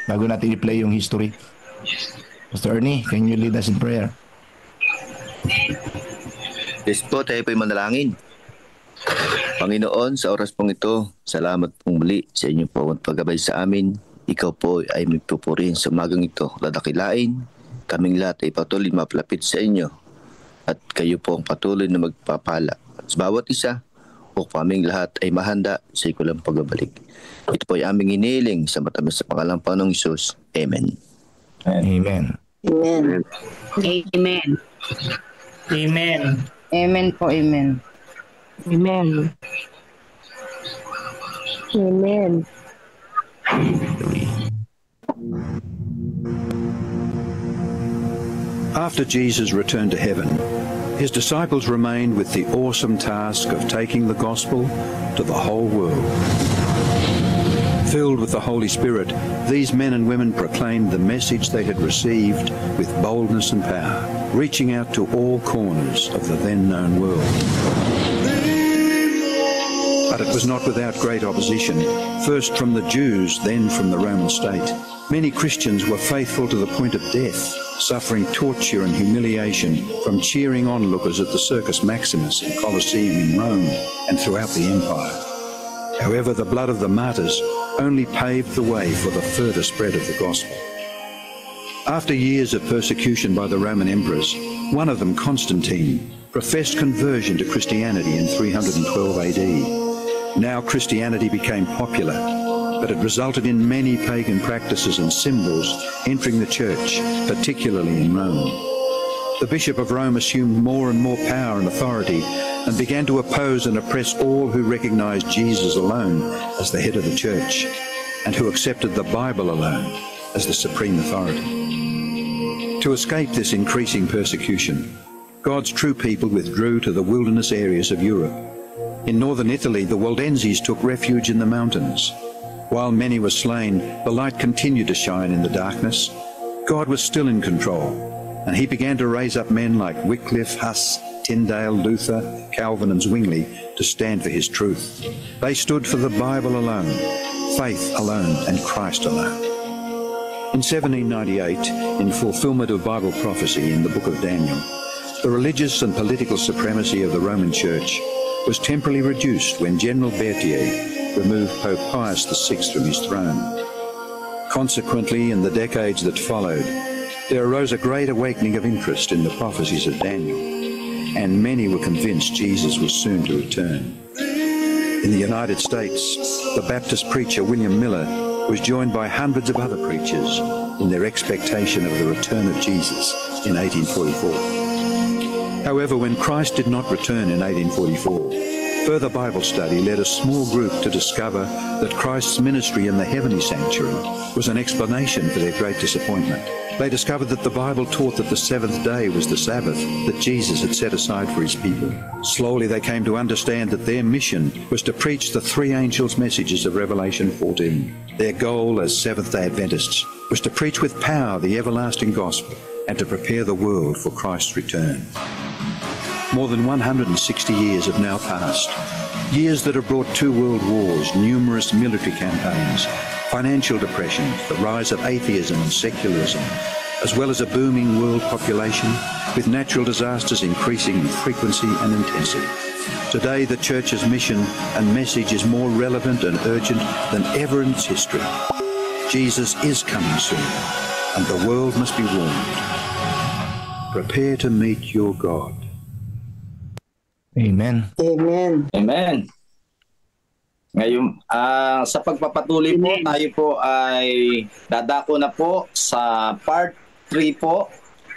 bago natin i-play yung history. Pastor Ernie, can you lead us in prayer? Yes po, tayo po'y manalangin. Panginoon, sa oras pong ito, salamat pong muli sa inyong pawang paggabay sa amin. Ikaw po ay may pupurihin sa umagang ito. Ladakilain, kaming lahat ay patuloy mapalapit sa inyo. At kayo po ang patuloy na magpapala. At sa bawat isa, o kaming lahat ay mahanda sa ikulang pagbabalik. Ito po ay aming iniling sa matamis sa pangalang Panginoong Hesus. Amen. Amen. Amen. Amen. Amen. Amen po, amen. Amen. Amen. After Jesus returned to heaven, his disciples remained with the awesome task of taking the gospel to the whole world. Filled with the Holy Spirit, these men and women proclaimed the message they had received with boldness and power, reaching out to all corners of the then known world. But it was not without great opposition, first from the Jews, then from the Roman state. Many Christians were faithful to the point of death, suffering torture and humiliation from cheering onlookers at the Circus Maximus and Colosseum in Rome and throughout the empire. However, the blood of the martyrs only paved the way for the further spread of the gospel. After years of persecution by the Roman emperors, one of them, Constantine, professed conversion to Christianity in 312 AD. Now Christianity became popular, but it resulted in many pagan practices and symbols entering the church, particularly in Rome. The Bishop of Rome assumed more and more power and authority and began to oppose and oppress all who recognized Jesus alone as the head of the church and who accepted the Bible alone as the supreme authority. To escape this increasing persecution, God's true people withdrew to the wilderness areas of Europe. In northern Italy, the Waldenses took refuge in the mountains. While many were slain, the light continued to shine in the darkness. God was still in control, and he began to raise up men like Wycliffe, Huss, Tyndale, Luther, Calvin and Zwingli to stand for his truth. They stood for the Bible alone, faith alone and Christ alone. In 1798, in fulfillment of Bible prophecy in the book of Daniel, the religious and political supremacy of the Roman Church was temporarily reduced when General Berthier removed Pope Pius VI from his throne. Consequently, in the decades that followed, there arose a great awakening of interest in the prophecies of Daniel, and many were convinced Jesus was soon to return. In the United States, the Baptist preacher William Miller was joined by hundreds of other preachers in their expectation of the return of Jesus in 1844. However, when Christ did not return in 1844, further Bible study led a small group to discover that Christ's ministry in the heavenly sanctuary was an explanation for their great disappointment. They discovered that the Bible taught that the seventh day was the Sabbath that Jesus had set aside for his people. Slowly they came to understand that their mission was to preach the three angels' messages of Revelation 14. Their goal as Seventh-day Adventists was to preach with power the everlasting gospel and to prepare the world for Christ's return. More than 160 years have now passed, years that have brought 2 world wars, numerous military campaigns, financial depression, the rise of atheism and secularism, as well as a booming world population with natural disasters increasing in frequency and intensity. Today, the Church's mission and message is more relevant and urgent than ever in its history. Jesus is coming soon, and the world must be warned. Prepare to meet your God. Amen. Amen. Amen. Ngayon, sa pagpapatuloy po, tayo po ay dadako na po sa part 3 po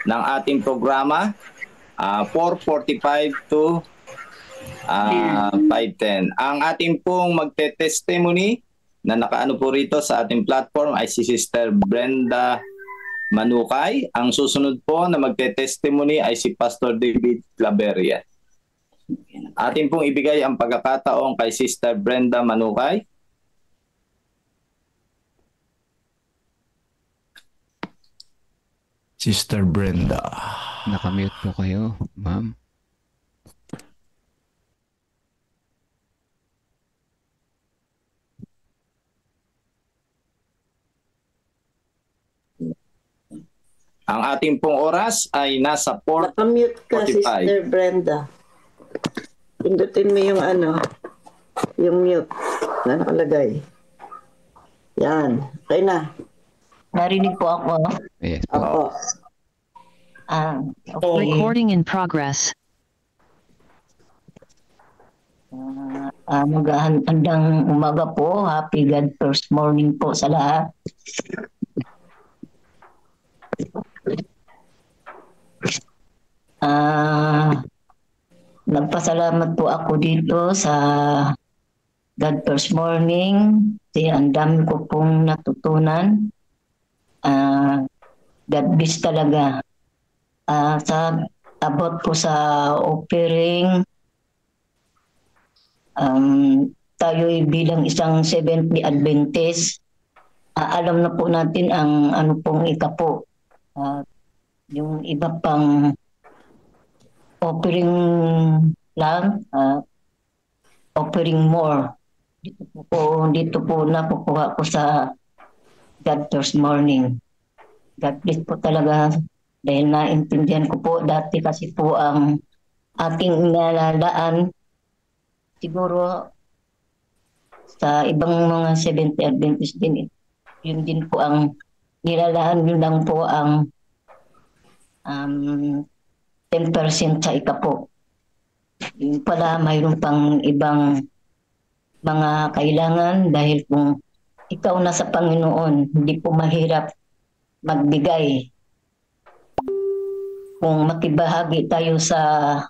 ng ating programa, 4:45 to 5:10. Ang ating pong magte-testimony na nakaano po rito sa ating platform ay si Sister Brenda Manukay. Ang susunod po na magte-testimony ay si Pastor David Claveria. Atin pong ibigay ang pagkakataon kay Sister Brenda Manukay. Sister Brenda. Nakamute po kayo, ma'am. Ang ating pong oras ay nasa Nakamute ka, 4:45. Sister Brenda. Pindutin mo yung yung mute na nakalagay. Yan. Okay na. Narinig po ako. Yes po. Opo. Okay. Recording in progress. Magandang umaga po. Happy God first morning po sa lahat. Nagpasalamat po ako dito sa God first morning. Ang dami ko pong natutunan. God bless talaga. Sa abot po sa offering, tayo'y bilang isang Seventh-day Adventist, alam na po natin ang ano pong ikapo. Yung iba pang offering lang, offering more. Dito po nakukuha ko sa God first morning. God bless po talaga dahil naintindihan ko po dati kasi po ang ating inaladaan siguro sa ibang mga Seventh-day Adventist din, yun din po ang nilalaan, yun lang po ang 10% sa ikapo. Yun pala, mayroon pang ibang mga kailangan dahil kung ikaw na sa Panginoon, hindi po mahirap magbigay. Kung makibahagi tayo sa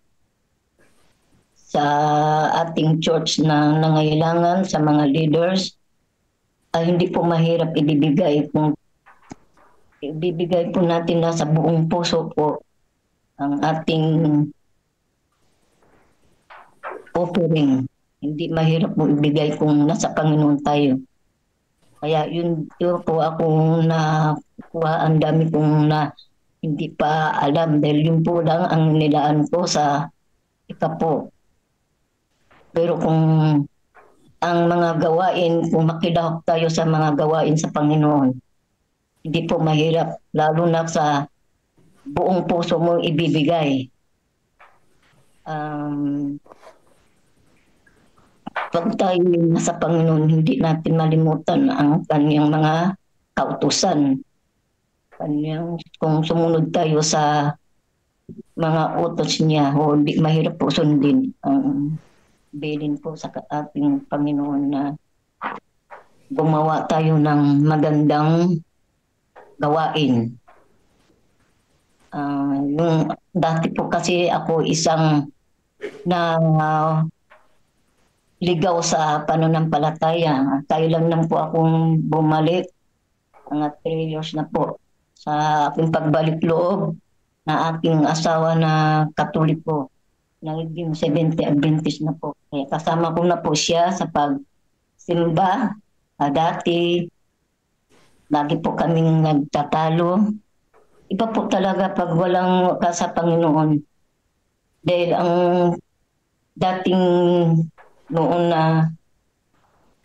ating church na nangailangan sa mga leaders, hindi po mahirap ibibigay. Kung ibibigay po natin na sa buong puso po ang ating offering, hindi mahirap po ibigay kung nasa Panginoon tayo. Kaya yun po akong nakuha, ang dami kong na hindi pa alam dahil yun po lang ang nilaan ko sa ikapo. Pero kung ang mga gawain, kung makilahok tayo sa mga gawain sa Panginoon, hindi po mahirap, lalo na sa buong puso mo ibibigay. Pag tayo nasa Panginoon, hindi natin malimutan ang kanyang mga kautusan. Kung sumunod tayo sa mga utos niya, hindi mahirap po sundin ang bilin po sa ating Panginoon na gumawa tayo ng magandang gawain. Yung dati po kasi ako isang na ligaw sa pananampalataya. Tayo lang po akong bumalik, mga 3 years na po, sa aking pagbalik loob na aking asawa na Katoliko. Naging Seventh-day Adventist na po. Kaya kasama ko na po siya sa pagsimba. Dati, lagi po kaming nagtatalo. Iba po talaga pag walang ka sa Panginoon. Dahil ang dating noon na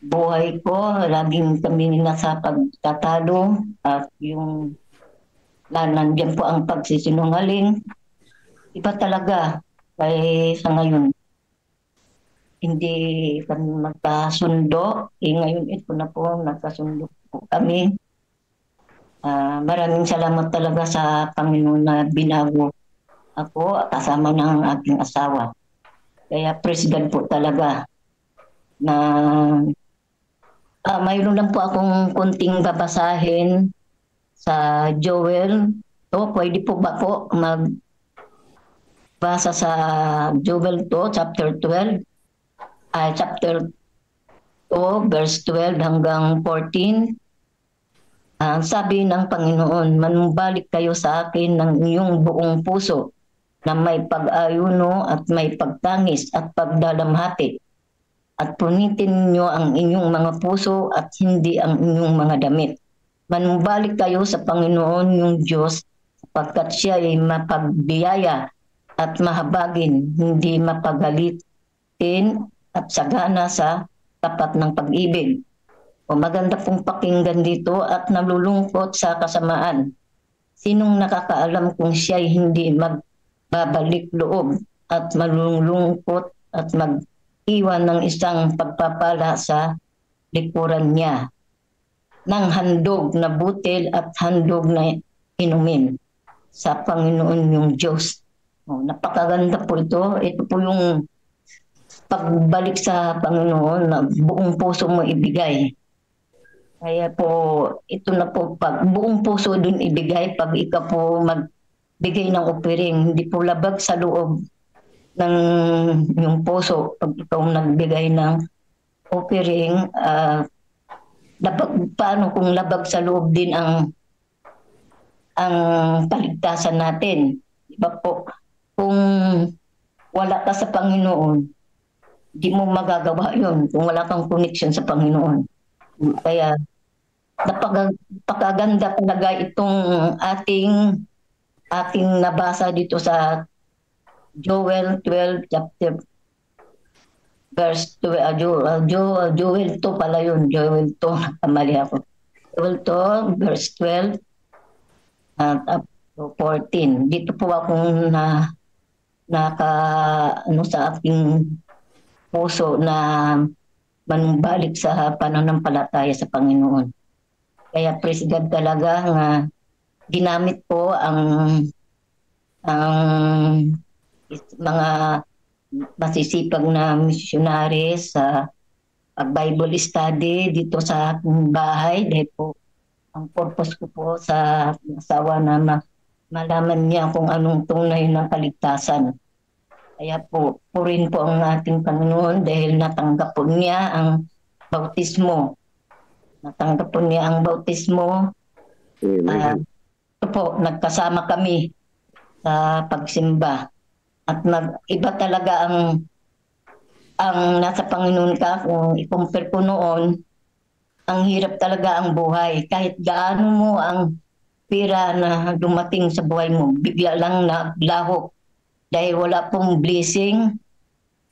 buhay ko, laging kami nasa pagtatalo at yung nandiyan po ang pagsisinungaling. Iba talaga. Kaya sa ngayon, hindi kami magkasundo. Ngayon ito na po, nagkasundo po kami. Maraming salamat talaga sa Panginoon na binago ako kasama ng aking asawa. Kaya praise God po talaga na mayroon lang po akong kunting babasahin sa Joel. Pwede po ba po magbasa sa Joel 2, chapter 12, chapter 2, verse 12 hanggang 14. Sabi ng Panginoon, manumbalik kayo sa akin ng inyong buong puso na may pag-ayuno at may pagtangis at pagdalamhati. At punitin niyo ang inyong mga puso at hindi ang inyong mga damit. Manumbalik kayo sa Panginoon yung Diyos sapagkat siya ay mapagbiyaya at mahabagin, hindi mapagalitin at sagana sa tapat ng pag-ibig. O maganda pong pakinggan dito at nalulungkot sa kasamaan. Sinong nakakaalam kung siya'y hindi magbabalik loob at malulungkot at mag-iwan ng isang pagpapala sa likuran niya ng handog na butil at handog na inumin sa Panginoon yung Diyos. Napakaganda po ito. Ito po yung pagbalik sa Panginoon na buong puso mo ibigay. Kaya po, ito na po, pag buong puso dun ibigay, pag ikaw po magbigay ng offering, hindi po labag sa loob ng yung puso. Pag ikaw nagbigay ng offering, paano kung labag sa loob din ang kaligtasan natin? Diba po? Kung wala ka sa Panginoon, di mo magagawa yun kung wala kang connection sa Panginoon. Kaya napakaganda talaga itong ating nabasa dito sa Joel 12 chapter verse 2, Joel 2 pala yun, Joel 2, nakamali ako. Joel 2 verse 12 up to 14. Dito po akong sa aking puso na manumbalik sa pananampalataya sa Panginoon. Kaya praise God talaga nga ginamit po ang mga masisipag na missionary sa pag-Bible study dito sa aking bahay. Dahil po, ang purpose ko po sa asawa na malaman niya kung anong tunay ng kaligtasan. Kaya po, purin po ang ating Panginoon dahil natanggap po niya ang bautismo. Natanggap po niya ang bautismo. Ito po, nagkasama kami sa pagsimba. At iba talaga ang nasa Panginoon ka. Kung i-compare ko noon, ang hirap talaga ang buhay. Kahit gaano mo ang pira na dumating sa buhay mo, bigla lang naglahok. Dahil wala pong blessing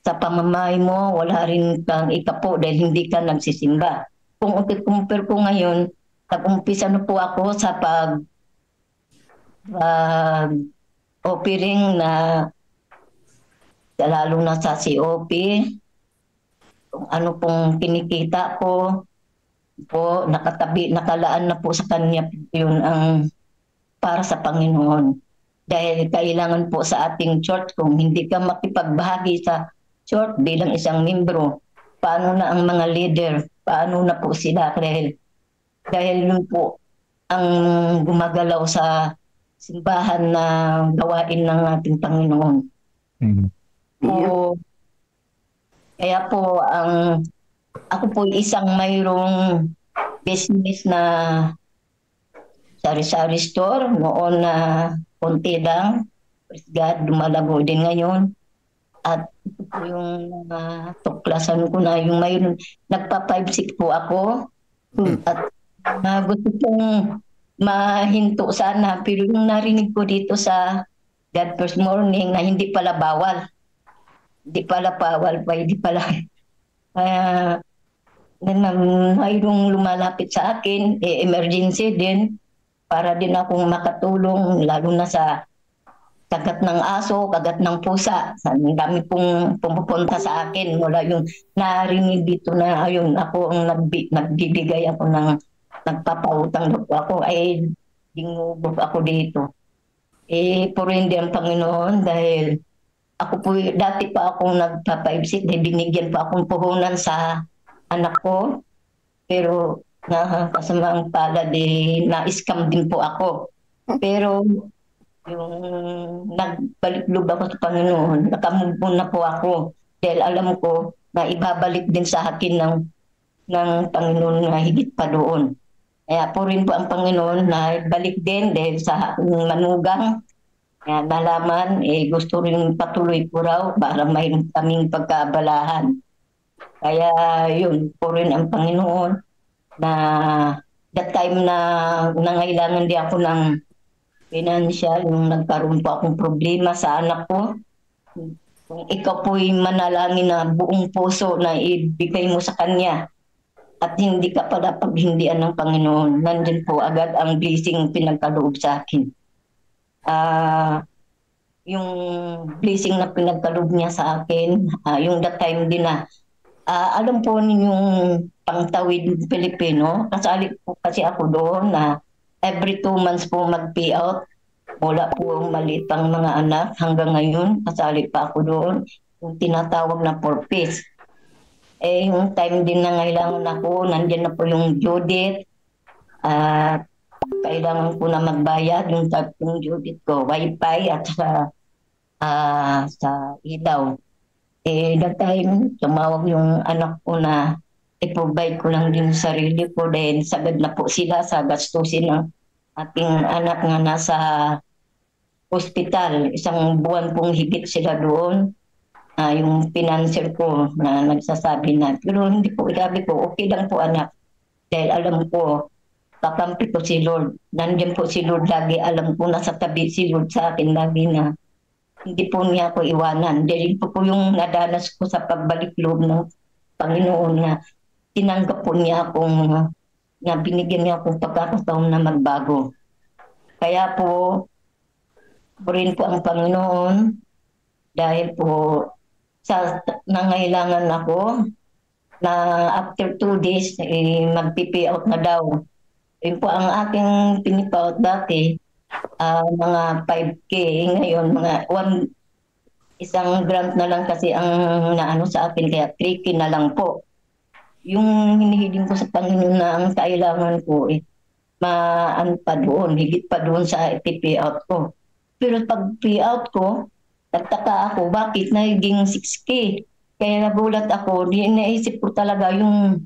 sa pamamahay mo, wala rin kang ikapo dahil hindi ka nagsisimba. Kung i-compare ko ngayon, nag-umpisa na po ako sa offering na lalo na sa COP, kung ano pong kinikita ko, nakalaan na po sa kanya yun ang para sa Panginoon. Dahil kailangan po sa ating church, kung hindi ka makipagbahagi sa church bilang isang membro, paano na ang mga leader, paano na po sila? Dahil yun po ang gumagalaw sa simbahan na gawain ng ating Panginoon. Kaya po, ako po isang mayroong business na sari-sari store noon na konti lang. Praise God, lumalago din ngayon. At ito po yung tuklasan ko na yung mayroon, nagpa-5-6 po ako. At gusto kong mahinto sana, pero yung narinig ko dito sa God First Morning na hindi pala bawal. Hindi pala bawal pa, hindi pala. Mayroong lumalapit sa akin, emergency din, para din akong makatulong, lalo na sa kagat ng aso, kagat ng pusa. Ang dami pong pumupunta sa akin mula yung narinig dito na ayun, ako ang nagbibigay ako ng nagpapautang ako, ay dingubo ako dito. Purin din ang Panginoon dahil ako po, dati pa akong nagpapaibsit, dahil binigyan pa akong puhunan sa anak ko. Pero kasamaang palad, na-scam din po ako. Pero yung nagbalik loob ako sa Panginoon, nakamove na po ako. Dahil alam ko na ibabalik din sa akin ng Panginoon na higit pa doon. Kaya po rin po ang Panginoon na balik din dahil sa manugang. Kaya nalaman, gusto rin patuloy po raw para mayroon kaming pagkaabalahan. Kaya yun po rin ang Panginoon na that time na nangailangan di ako ng financial, yung nagkaroon po akong problema sa anak ko. Kung ikaw po'y manalangin na buong puso na ibigay mo sa kanya at hindi ka pala paghindian ng Panginoon. Nandyan po agad ang blessing pinagkaloob sa akin. Yung blessing na pinagkaloob niya sa akin, yung that time din na, alam po ninyong pangtawid Pilipino, kasali po kasi ako doon na every 2 months po mag-pay out. Wala po ang maliit pang mga anak hanggang ngayon, kasali pa ako doon, yung tinatawag na for peace. Yung time din na kailangan ako, nandiyan na po yung Judith, kailangan ko na magbayad yung tatlong Judith ko, wifi at sa ilaw. That time, tumawag yung anak ko na i-provide ko lang din sa sarili ko, then sagad na po sila sa gastusin ng ating anak nga nasa hospital. 1 buwan pong higit sila doon. Yung financier ko na nagsasabi na, pero hindi po, sabi ko, okay lang po anak. Dahil alam ko, kakampi ko si Lord. Nandiyan po si Lord lagi. Alam ko nasa tabi si Lord sa akin lagi na hindi po niya ako iwanan. Dahil po yung nadanas ko sa pagbalik loob ng Panginoon na tinanggap po niya akong, na binigyan niya akong pagkakataon na magbago. Kaya po rin po ang Panginoon dahil po sa nangailangan ako na after 2 days mag-pay out na daw. Yun po ang aking pinipaut dati, mga 5K. Ngayon, mga isang grant na lang kasi ang naano sa akin, kaya 3K na lang po. Yung hinihiling ko sa Panginoon na ang kailangan ko, maan pa doon, higit pa doon sa pay out ko. Pero pag pay out ko, nagtaka ako, bakit naging 6K? Kaya nagulat ako, naisip ko talaga yung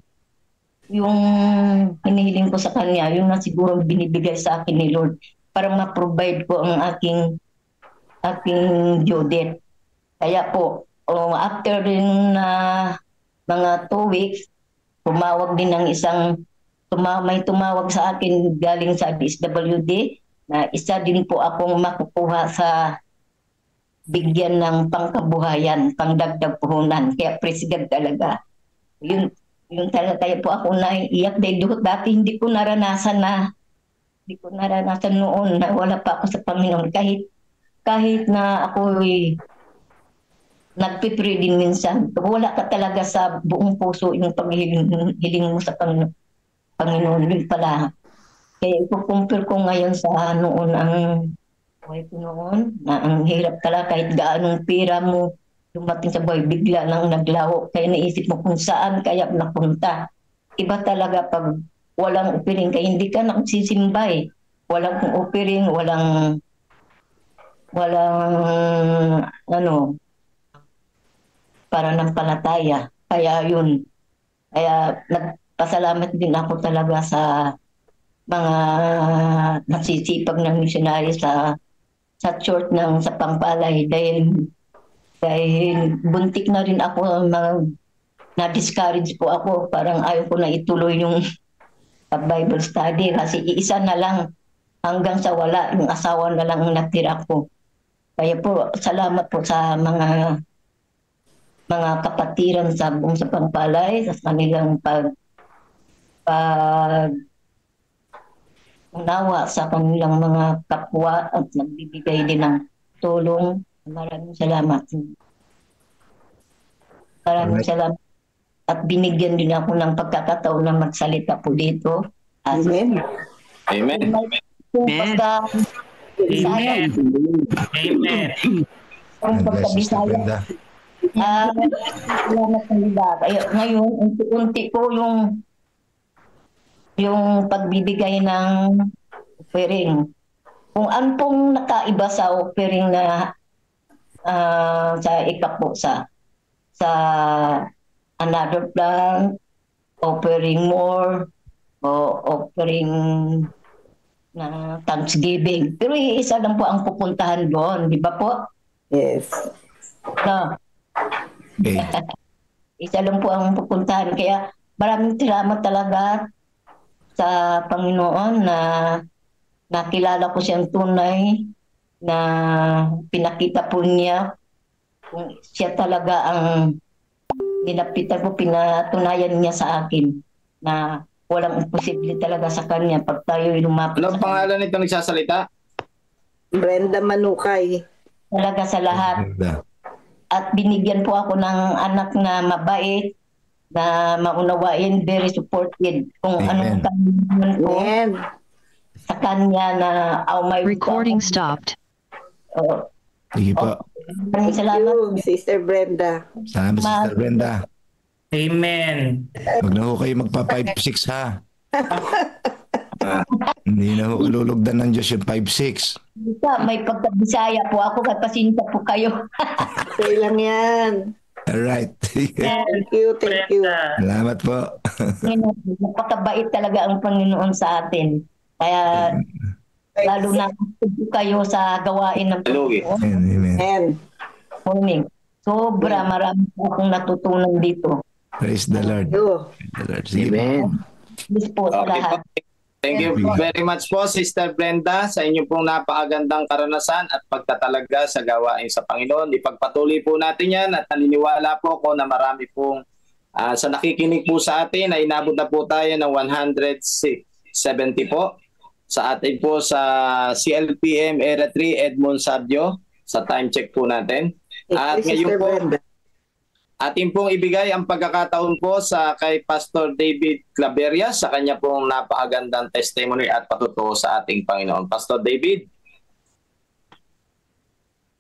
hinihiling ko sa kanya, yung na siguro binibigay sa akin ni Lord para ma-provide ko ang aking Judith. Kaya po, after din na mga 2 weeks, tumawag din ng may tumawag sa akin galing sa DSWD na isa din po akong makukuha sa bigyan ng pangkabuhayan, pangdagdag puhunan. Kaya president talaga. Yun talaga, kaya po ako naiiyak dahil dati hindi ko naranasan noon na wala pa ako sa Panginoon. Kahit na ako nagpipray din minsan, wala ka talaga sa buong puso yung paghihiling mo sa Panginoon. Yun pala. Kaya ikukumpir ko ngayon sa noon ang buhay ko noon, na ang hirap talaga kahit gaanong pera mo dumating sa buhay, bigla lang naglaho. Kaya naisip mo kung saan kaya napunta. Iba talaga pag walang offering, kaya hindi ka nagsisimbay. Walang offering, walang pananampalataya. Kaya yun. Kaya nagpasalamat din ako talaga sa mga nagsisipag ng missionary sa church sa Pampalay dahil buntik na rin ako, na-discourage po ako, parang ayaw ko na ituloy yung Bible study kasi iisa na lang hanggang sa wala, yung asawa na lang ang natira ko. Kaya po, salamat po sa mga kapatiran sa Pampalay sa kanilang unawa sa kanilang mga kapwa at nagbibigay din ng tulong. Maraming salamat. Maraming salamat. At binigyan din ako ng pagkakataon na magsalita po dito. Amen. Amen. Amen. Amen. Ang pagkabisaya. Salamat ng iba. Ngayon, unti-unti po yung pagbibigay ng offering. Kung ano pong nakaiba sa offering na sa ikapo sa another plan, offering more, o offering na Thanksgiving. Pero isa lang po ang pupuntahan doon, di ba po? Yes. No. Okay. Isa lang po ang pupuntahan. Kaya maraming salamat talaga sa Panginoon na nakilala ko siyang tunay, na pinakita po niya kung siya talaga ang nilapitan ko, pinatunayan niya sa akin na walang imposible talaga sa kanya pag tayo lumapit Anong pangalan nito nagsasalita? Brenda Manukay. talaga sa lahat. At binigyan po ako ng anak na mabait, na maunawain, very supportive. Kung anong kailangan ko sa kanya na may Recording stopped. Sige po. Maraming salamat. Sister Brenda. Salamat, Sister Brenda. Amen. Huwag na ho kayo magpa 5-6 ha. Hindi na ho kalulugdan ng Diyos yung 5-6. May pagkabisaya po ako, kaya pasinta po kayo. Okay lang yan. Alright. Thank you, thank you. Salamat po. Napakabait talaga ang Panginoon sa atin. Kaya lalo na kayo sa gawain ng Panginoon. Amen. Morning. Sobra, marami po akong natutunan dito. Praise the Lord. Praise the Lord. Sige. Amen. Please po sa lahat. Thank you very much po, Sister Brenda, sa inyong pong napakagandang karanasan at pagtatalaga sa gawain sa Panginoon. Ipagpatuloy po natin yan at naniniwala po ako na marami pong sa nakikinig po sa atin ay inabot na po tayo ng 170 po sa atin po sa CLPM Era 3 Edmond Sabio sa time check po natin. At ngayon po, atin pong ibigay ang pagkakataon po sa kay Pastor David Claveria sa kanya pong napakagandang testimony at patutuo sa ating Panginoon. Pastor David.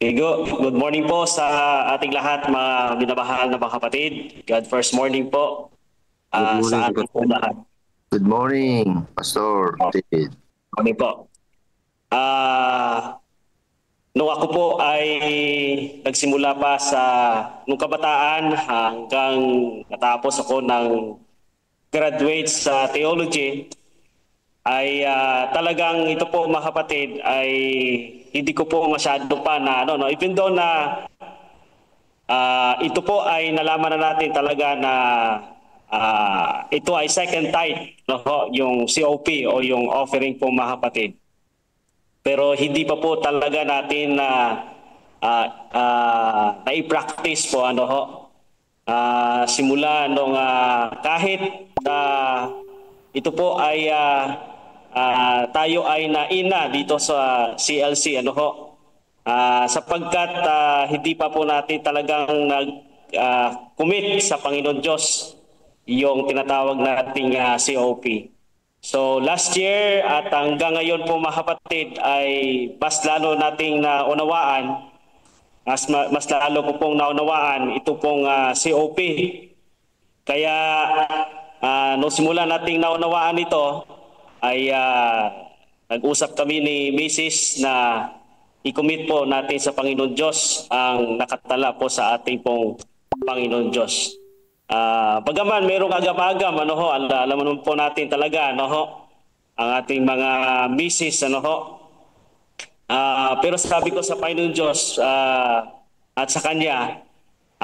Good morning po sa ating lahat, mga minamahal na mga kapatid. God first morning po sa ating po lahat. Good morning, Pastor David. Good morning po. Nung ako po ay nagsimula pa sa nung kabataan hanggang natapos ako ng graduate sa theology, ay talagang ito po mga kapatid ay hindi ko po masyado pa na even though na ito po ay nalaman na natin talaga na ito ay second tithe, yung COP o yung offering po mga kapatid. Pero hindi pa po talaga natin na-practice po simula nung kahit ito po ay tayo ay naina dito sa CLC sapagkat hindi pa po natin talagang nag-commit sa Panginoon Diyos yung tinatawag nating COP. So last year at hanggang ngayon po mga kapatid ay mas lalo nating naunawaan, mas lalo po pong naunawaan ito pong COP. Kaya nung simula nating naunawaan ito ay nag-usap kami ni Mrs. na i-commit po natin sa Panginoon Diyos ang nakatala po sa ating pong Panginoon Diyos. Bagaman mayroong agam-agam alam naman po natin talaga ang ating mga misis pero sabi ko sa Panginoon Diyos at sa Kanya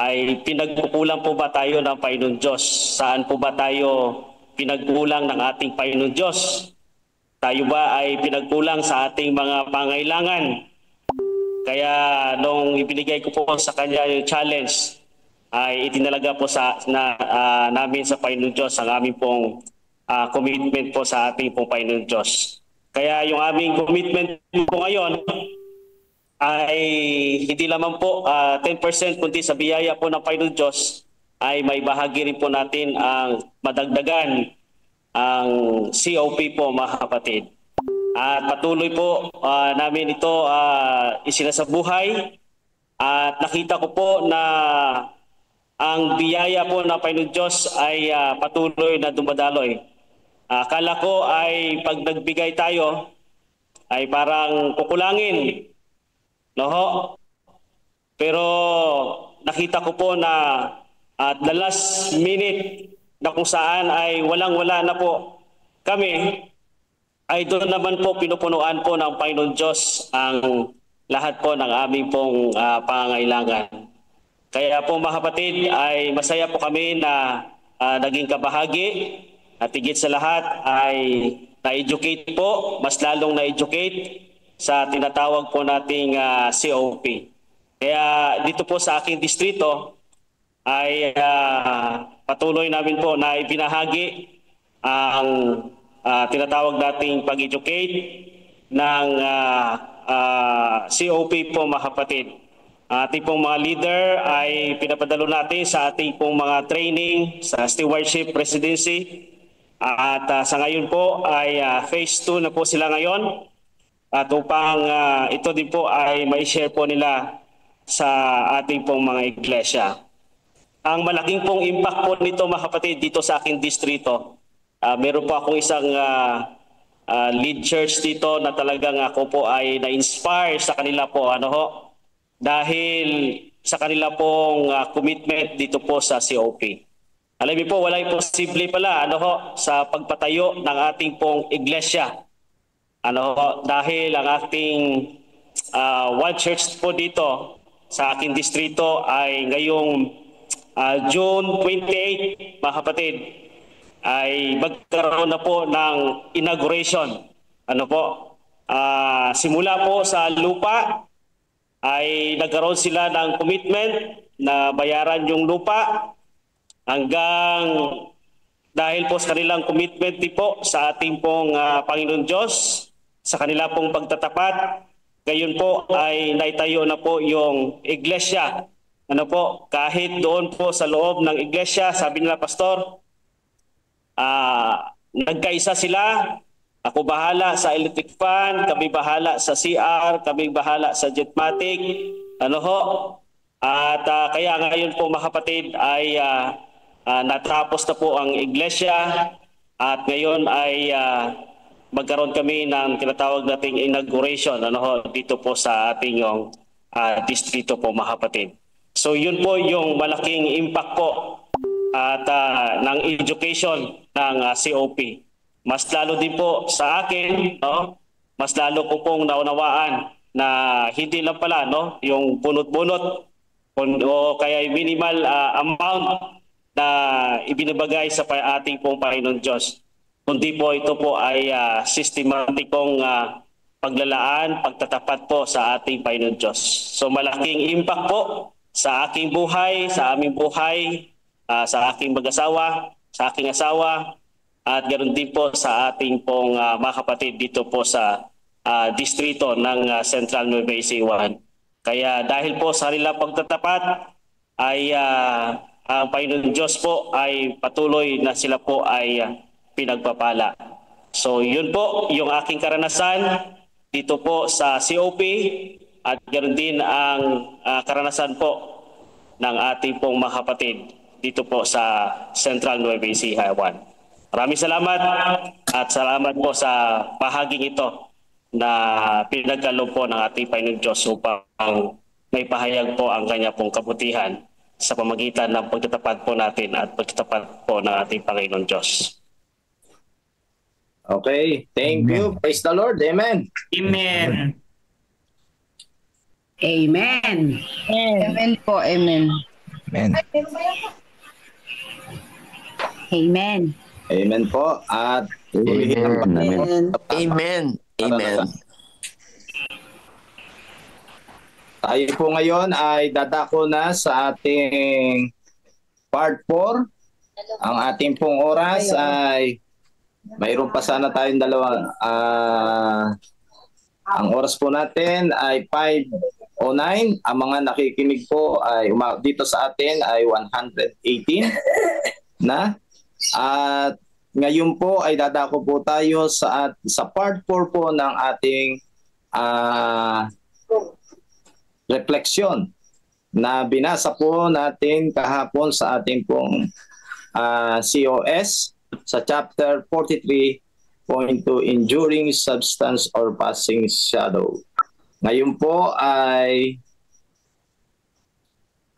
ay pinagkukulang po ba tayo ng Panginoon Diyos? Saan po ba tayo pinagkulang ng ating Panginoon Diyos? Tayo ba ay pinagkulang sa ating mga pangailangan? Kaya nung ibinigay ko po sa Kanya yung challenge ay itinalaga po namin sa Panginoon Diyos ang aming pong commitment po sa ating pong Panginoon Diyos. Kaya yung aming commitment po ngayon ay hindi lamang po 10% kundi sa biyaya po ng Panginoon Diyos ay may bahagi rin po natin ang madagdagan ang COP po mga kapatid. At patuloy po namin ito isinasabuhay at nakita ko po na ang biyaya po ng Panginoon Diyos ay patuloy na dumadaloy. Akala ko ay pag nagbigay tayo ay parang kukulangin. Pero nakita ko po na at the last minute na kung saan ay walang-wala na po kami, ay doon naman po pinupunuan po ng Panginoon Diyos ang lahat po ng aming pong pangangailangan. Kaya po mga kapatid ay masaya po kami na naging kabahagi at higit sa lahat ay na-educate po, mas lalong na-educate sa tinatawag po nating COP. Kaya dito po sa aking distrito ay patuloy namin po na ibinahagi ang tinatawag nating pag-educate ng COP po mga kapatid. Ating pong mga leader ay pinapadalo natin sa ating pong mga training sa stewardship presidency. At sa ngayon po ay phase 2 na po sila ngayon. At upang ito din po ay mai-share po nila sa ating pong mga iglesia. Ang malaking pong impact po nito mga kapatid dito sa aking distrito. Meron po akong isang lead church dito na talagang ako po ay na-inspire sa kanila po dahil sa kanila pong commitment dito po sa COP. Alam niyo po, wala imposible pala sa pagpatayo ng ating pong iglesia. Dahil ang ating one church po dito sa aking distrito ay ngayong June 28, mga kapatid, ay magkaroon na po ng inauguration. Simula po sa lupa ay nagkaroon sila ng commitment na bayaran yung lupa hanggang dahil po sa kanilang commitment po sa ating pong Panginoon Diyos, sa kanila pong pagtatapat, ngayon po ay naitayo na po yung iglesia. Kahit doon po sa loob ng iglesia, sabi nila pastor, nagkaisa sila. Ako bahala sa electric fan, kami bahala sa CR, kami bahala sa Jetmatic. At kaya ngayon po mga kapatid ay natapos na po ang iglesia at ngayon ay magkaroon kami ng tinatawag nating inauguration dito po sa ating yung distrito po mga kapatid. So yun po yung malaking impact po at ng education ng COP. Mas lalo din po sa akin, mas lalo ko pong naunawaan na hindi lang pala yung bunot-bunot o kaya minimal amount na ibinibigay sa ating pong Panginoon Diyos. Kundi po ito po ay sistematikong paglalaan, pagtatapat po sa ating Panginoon Diyos. So malaking impact po sa aking buhay, sa aming buhay, sa aking mag-asawa, sa aking asawa, at ganoon din po sa ating pong mga kapatid dito po sa distrito ng Central Nueva Ecija. Kaya dahil po sa kanilang pagtatapat ay ang Panginoon Diyos po ay patuloy na sila po ay pinagpapala. So yun po yung aking karanasan dito po sa COP at ganoon din ang karanasan po ng ating pong mga kapatid dito po sa Central Nueva Ecija 1. Maraming salamat at salamat po sa bahaging ito na pinagkaloob po ng ating Panginoon Diyos upang may pahayag po ang kanya pong kabutihan sa pamagitan ng pagtatapat po natin at pagtatapat po ng ating Panginoon Diyos. Okay, thank you. Praise the Lord. Amen. Amen. Amen. Amen po, amen. Amen. Amen. Amen po. At Amen. Amen. Amen. Tayo po ngayon ay dadako na sa ating part 4. Ang ating pong oras ay mayroon pa sana tayong dalawa. Ang oras po natin ay 5:09. Ang mga nakikinig po ay dito sa atin ay 118 na. At ngayon po ay dadako po tayo sa part 4 po ng ating refleksyon na binasa po natin kahapon sa ating pong COS sa chapter 43.2 Enduring Substance or Passing Shadow. Ngayon po ay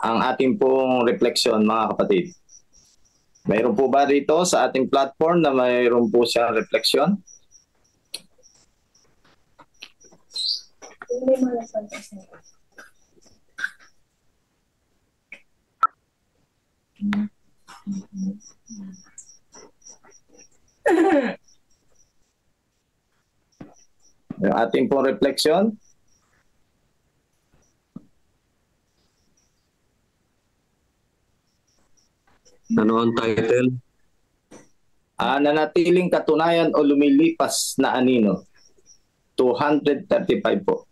ang ating pong refleksyon mga kapatid. Mayroon po ba rito sa ating platform na mayroon po siyang refleksyon? Yung ating pong refleksyon. Ano ang title? nanatiling katunayan o lumilipas na anino. 235 po.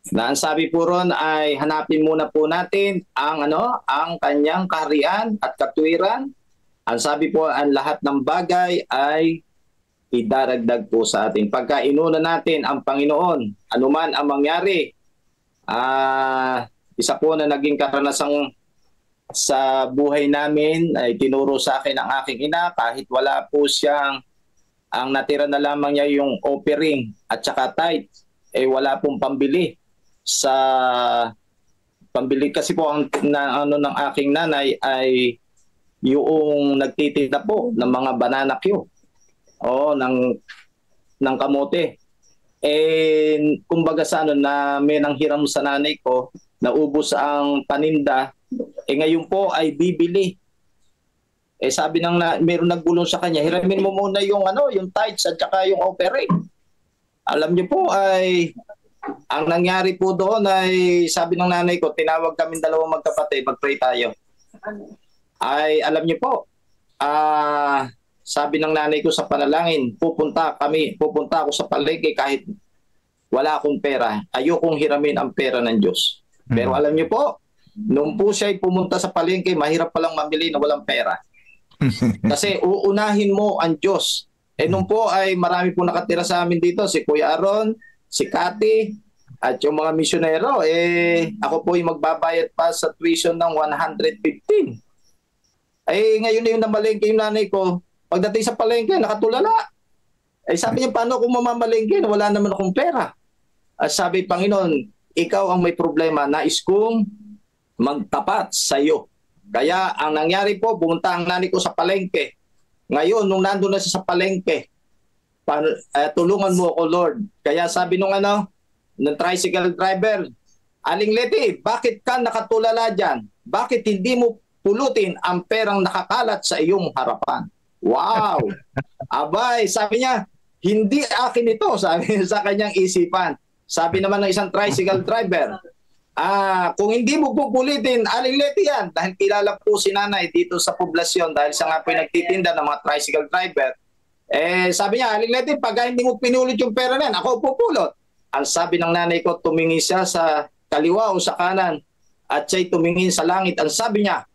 Na ang sabi po ron ay hanapin muna po natin ang ang kanyang kaharian at katwiran. Ang sabi po, ang lahat ng bagay ay idaragdag po sa atin. Pagka inuna natin ang Panginoon, anuman ang mangyari, isa po na naging karanasang sa buhay namin ay tinuro sa akin ng aking ina, kahit wala po siyang, ang natira na lamang niya yung offering at saka tithe, wala pong pambili. Pambili kasi po ang ng aking nanay ay yung nagtitinda po ng mga banana Q ng kamote. Kumbaga sa na may nanghiram sa nanay ko, naubos ang paninda, ngayon po ay bibili. Sabi meron naggulong sa kanya, hiramin mo muna yung yung tithes at saka yung offering. Alam niyo po ay ang nangyari po doon ay sabi ng nanay ko, tinawag kami dalawang magkapatid, mag-pray tayo. Ay alam niyo po, sabi ng nanay ko sa panalangin, pupunta ako sa palengke kahit wala akong pera. Ayokong hiramin ang pera ng Diyos. Pero alam niyo po, nung po siya pumunta sa palengke, mahirap palang mamili na walang pera. Kasi uunahin mo ang Diyos. Nung po ay marami po nakatira sa amin dito, si Kuya Aaron, si Cathy, at yung mga misyonero, ako po yung magbabayad pa sa tuition ng 115. Ngayon na yung namalengke yung nanay ko, pagdating sa palengke, nakatulala. Sabi niya, paano kung mamamalengke na wala naman akong pera? Sabi, Panginoon, ikaw ang may problema, nais kong magtapat sa iyo. Kaya ang nangyari po, pumunta ang nanay ko sa palengke. Ngayon, nung nandun na siya sa palengke, tulungan mo ako, Lord. Kaya sabi nung tricycle driver, Aling Leti, bakit ka nakatulala dyan? Bakit hindi mo pulutin ang perang nakakalat sa iyong harapan? Wow! Abay, sabi niya, hindi akin ito, sabi sa kanyang isipan. Sabi naman ng isang tricycle driver, kung hindi mo pupulitin, Aling Leti yan, dahil kilala po si nanay dito sa poblasyon, dahil siya nga po nagtitinda ng mga tricycle driver. Sabi niya, Aling Leti, pag hindi mo pinulit yung pera na yan, ako pupulot. Ang sabi ng nanay ko, tumingin siya sa kaliwa o sa kanan, at siya'y tumingin sa langit. Ang sabi niya,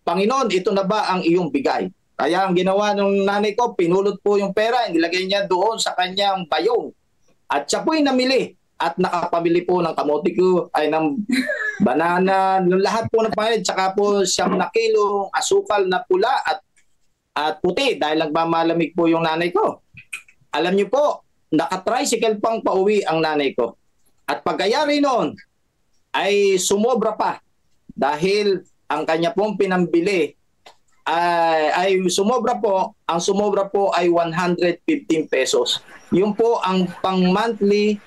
Panginoon, ito na ba ang iyong bigay? Kaya ang ginawa ng nanay ko, pinulot po yung pera, nilagay niya doon sa kanyang bayong. At siya po'y namili at nakapamili po ng kamote ko, ay ng banana, ng lahat po ng pangilid, tsaka po 9 kilong asukal na pula at puti dahil nagmamalamig po yung nanay ko. Alam niyo po, nakatricycle pang pauwi ang nanay ko. At pagkayari noon ay sumobra pa dahil ang kanya pong pinambili ay sumobra po, ang sumobra po ay 115 pesos. Yun po ang pang monthly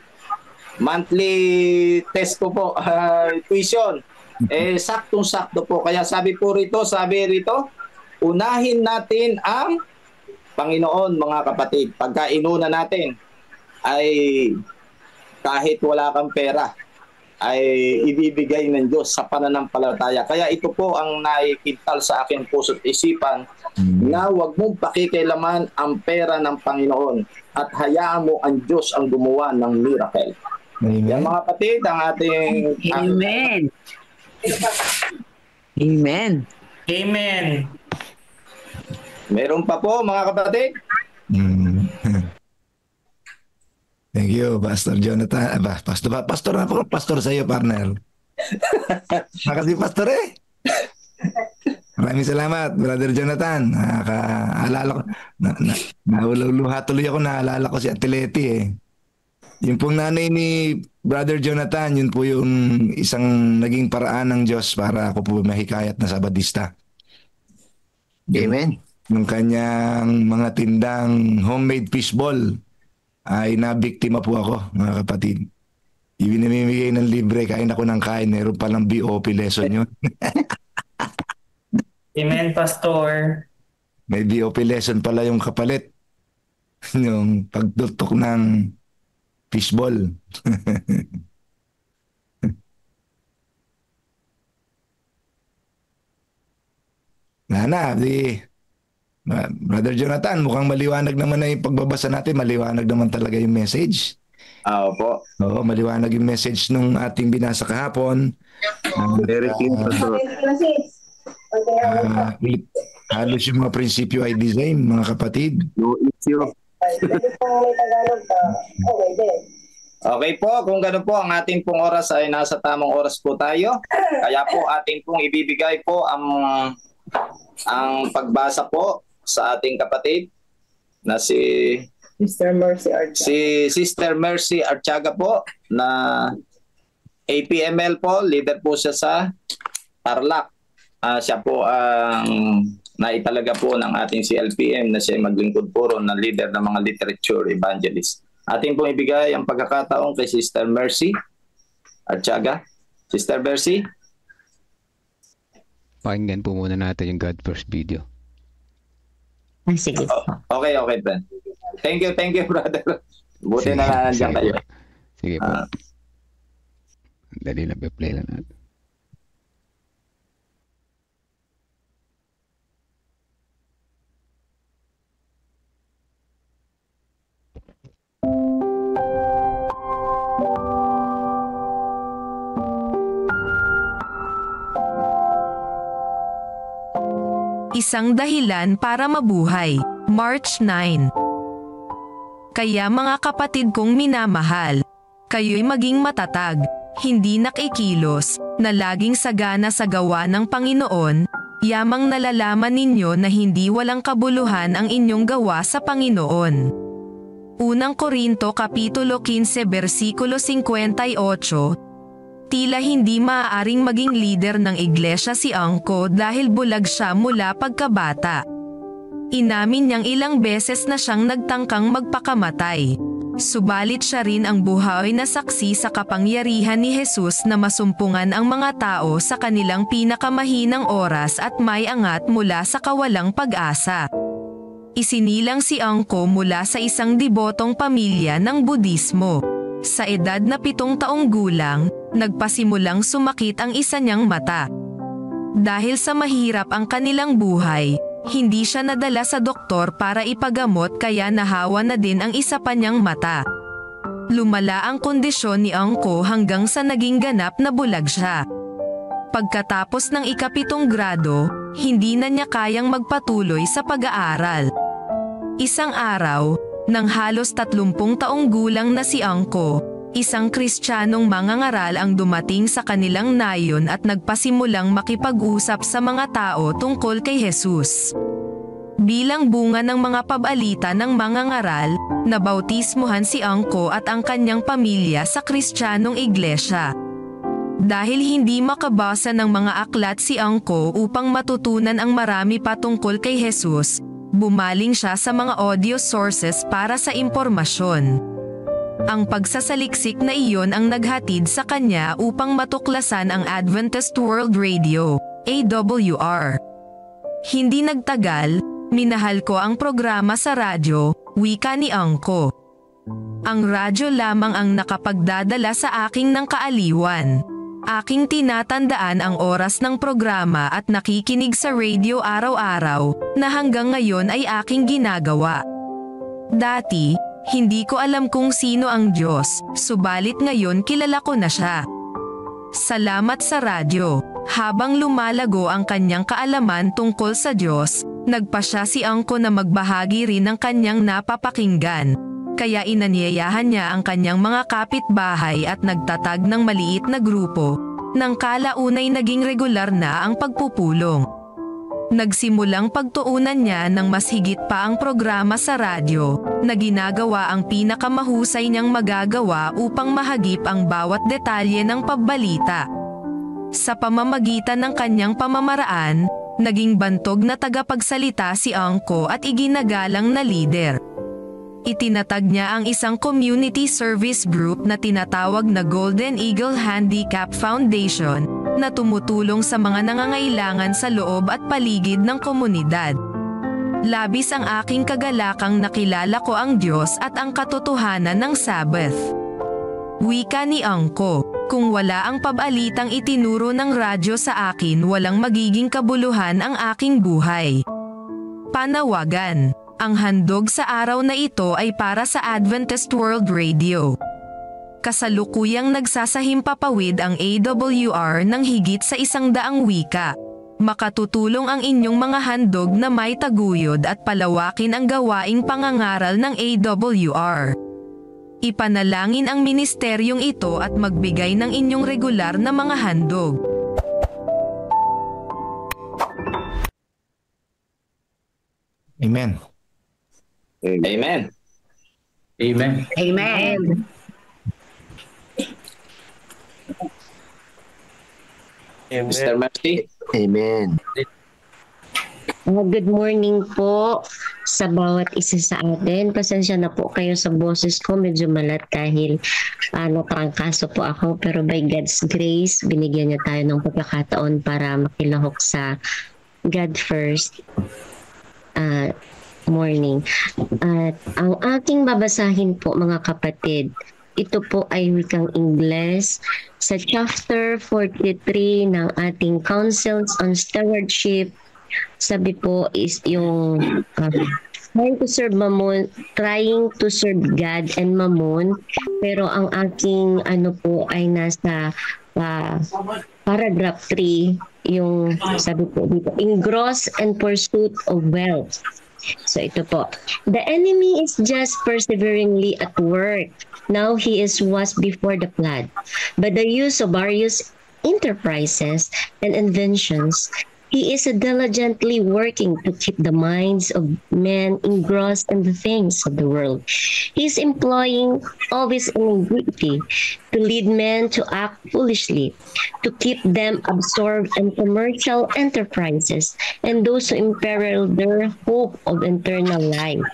test ko po, tuition. Saktong-sakto po. Kaya sabi rito, unahin natin ang Panginoon, mga kapatid. Pagka inuna natin ay kahit wala kang pera ay ibibigay ng Diyos sa pananampalataya. Kaya ito po ang naikintal sa aking puso't isipan na huwag mong pakikialaman ang pera ng Panginoon at hayaan mo ang Diyos ang gumawa ng miracle. Amen. Yan mga kapatid, ang ating... Amen. Amen. Amen. Meron pa po mga kapatid? Thank you, Pastor Jonathan. Pastor na po. Pastor sa iyo, partner. Makasih, Pastor Maraming salamat, Brother Jonathan. Nakaalala ko. Naululuha tuloy ako, naalala ko si Ate Leti Yung pong nanay ni Brother Jonathan, yun po yung isang naging paraan ng Diyos para ako po mahikayat na Sabadista. Amen. Yung kanyang mga tindang homemade fishball ay nabiktima po ako, mga kapatid. Ibinamimigay ng libre, kain ako ng kain, meron palang BOP lesson yun. Amen, Pastor. May BOP lesson pala yung kapalit. Yung pagtutok ng fishball. Wala na. Brother Jonathan, mukhang maliwanag naman na yung pagbabasa natin. Maliwanag naman talaga yung message. Opo. Oo, maliwanag yung message nung ating binasa kahapon. Very clear, Pastor. Halos yung mga prinsipyo ay the same, mga kapatid. No issue. Okay po, kung gano'n po, ang ating pong oras ay nasa tamang oras po tayo. Kaya po ating pong ibibigay po ang pagbasa po sa ating kapatid na si Sister Mercy Archaga. Si Sister Mercy Archaga po na APML po, leader po siya sa Tarlac. Siya po ang naitalaga po ng ating CLPM na siya maglingkod po ron na leader ng mga literature evangelist. Ating pong ibigay ang pagkakataon kay Sister Mercy Archaga. Sister Mercy? Pakinggan po muna natin yung God First video. Sige. Okay, friend. Thank you, brother. Buti na nandiyan kayo. Sige po. Dali lang, play lang natin. Isang dahilan para mabuhay, March 9. Kaya mga kapatid kong minamahal, kayo'y maging matatag, hindi nakikilos, na laging sagana sa gawa ng Panginoon, yamang nalalaman ninyo na hindi walang kabuluhan ang inyong gawa sa Panginoon. Unang Korinto Kapitulo 15 versikulo 58. Tila hindi maaaring maging leader ng iglesia si Angko dahil bulag siya mula pagkabata. Inamin niyang ilang beses na siyang nagtangkang magpakamatay. Subalit siya rin ang buhay na saksi sa kapangyarihan ni Jesus na masumpungan ang mga tao sa kanilang pinakamahinang oras at may angat mula sa kawalang pag-asa. Isinilang si Angko mula sa isang debotong pamilya ng Budismo. Sa edad na 7 taong gulang, nagpasimulang sumakit ang isa niyang mata. Dahil sa mahirap ang kanilang buhay, hindi siya nadala sa doktor para ipagamot kaya nahawa na din ang isa pa niyang mata. Lumala ang kondisyon ni Angko hanggang sa naging ganap na bulag siya. Pagkatapos ng ika-7 grado, hindi na niya kayang magpatuloy sa pag-aaral. Isang araw, nang halos 30 taong gulang na si Angko, isang Kristiyanong mangangaral ang dumating sa kanilang nayon at nagpasimulang makipag-usap sa mga tao tungkol kay Jesus. Bilang bunga ng mga pabalita ng mangangaral, nabautismuhan si Angko at ang kanyang pamilya sa Kristiyanong iglesia. Dahil hindi makabasa ng mga aklat si Angko upang matutunan ang marami pa tungkol kay Jesus, bumaling siya sa mga audio sources para sa impormasyon. Ang pagsasaliksik na iyon ang naghatid sa kanya upang matuklasan ang Adventist World Radio, AWR. Hindi nagtagal, minahal ko ang programa sa radyo, wika ni Angko. Ang radyo lamang ang nakapagdadala sa aking ng kaaliwan. Aking tinatandaan ang oras ng programa at nakikinig sa radio araw-araw na hanggang ngayon ay aking ginagawa. Dati, hindi ko alam kung sino ang Diyos, subalit ngayon kilala ko na siya. Salamat sa radyo. Habang lumalago ang kanyang kaalaman tungkol sa Diyos, nagpasya si Angko na magbahagi rin ng kanyang napapakinggan. Kaya inanyayahan niya ang kanyang mga kapitbahay at nagtatag ng maliit na grupo, nang kalaunay naging regular na ang pagpupulong. Nagsimulang pagtuunan niya ng mas higit pa ang programa sa radyo, na ginagawa ang pinakamahusay niyang magagawa upang mahagip ang bawat detalye ng pagbalita. Sa pamamagitan ng kanyang pamamaraan, naging bantog na tagapagsalita si Angko at iginagalang na lider. Itinatag niya ang isang community service group na tinatawag na Golden Eagle Handicap Foundation na tumutulong sa mga nangangailangan sa loob at paligid ng komunidad. Labis ang aking kagalakang nakilala ko ang Diyos at ang katotohanan ng Sabbath. Wika ni Angko, kung wala ang pabalitang itinuro ng radyo sa akin, walang magiging kabuluhan ang aking buhay. Panawagan. Ang handog sa araw na ito ay para sa Adventist World Radio. Kasalukuyang nagsasahimpapawid ang AWR ng higit sa 100 wika. Makatutulong ang inyong mga handog na may taguyod at palawakin ang gawaing pangangaral ng AWR. Ipanalangin ang ministeryong ito at magbigay ng inyong regular na mga handog. Amen. Amen. Amen. Amen. Mr. Mercy. Amen. Good morning po sa bawat isa sa atin. Pasensya na po kayo sa boses ko. Medyo malat dahil natrangkaso po ako. Pero by God's grace, binigyan niya tayo ng pagkakataon para makilahok sa God First morning. At ang aking babasahin po mga kapatid, ito po ay wikang Ingles sa chapter 43 ng ating Councils on Stewardship. Sabi po is yung trying to serve Mammon, trying to serve God and Mammon, pero ang aking po ay nasa paragraph 3, yung sabi po dito, engross and pursuit of wealth. So ito po, the enemy is just perseveringly at work. Now he was before the flood, but the use of various enterprises and inventions, he is diligently working to keep the minds of men engrossed in the things of the world. He is employing all his iniquity to lead men to act foolishly, to keep them absorbed in commercial enterprises, and those who imperil their hope of eternal life.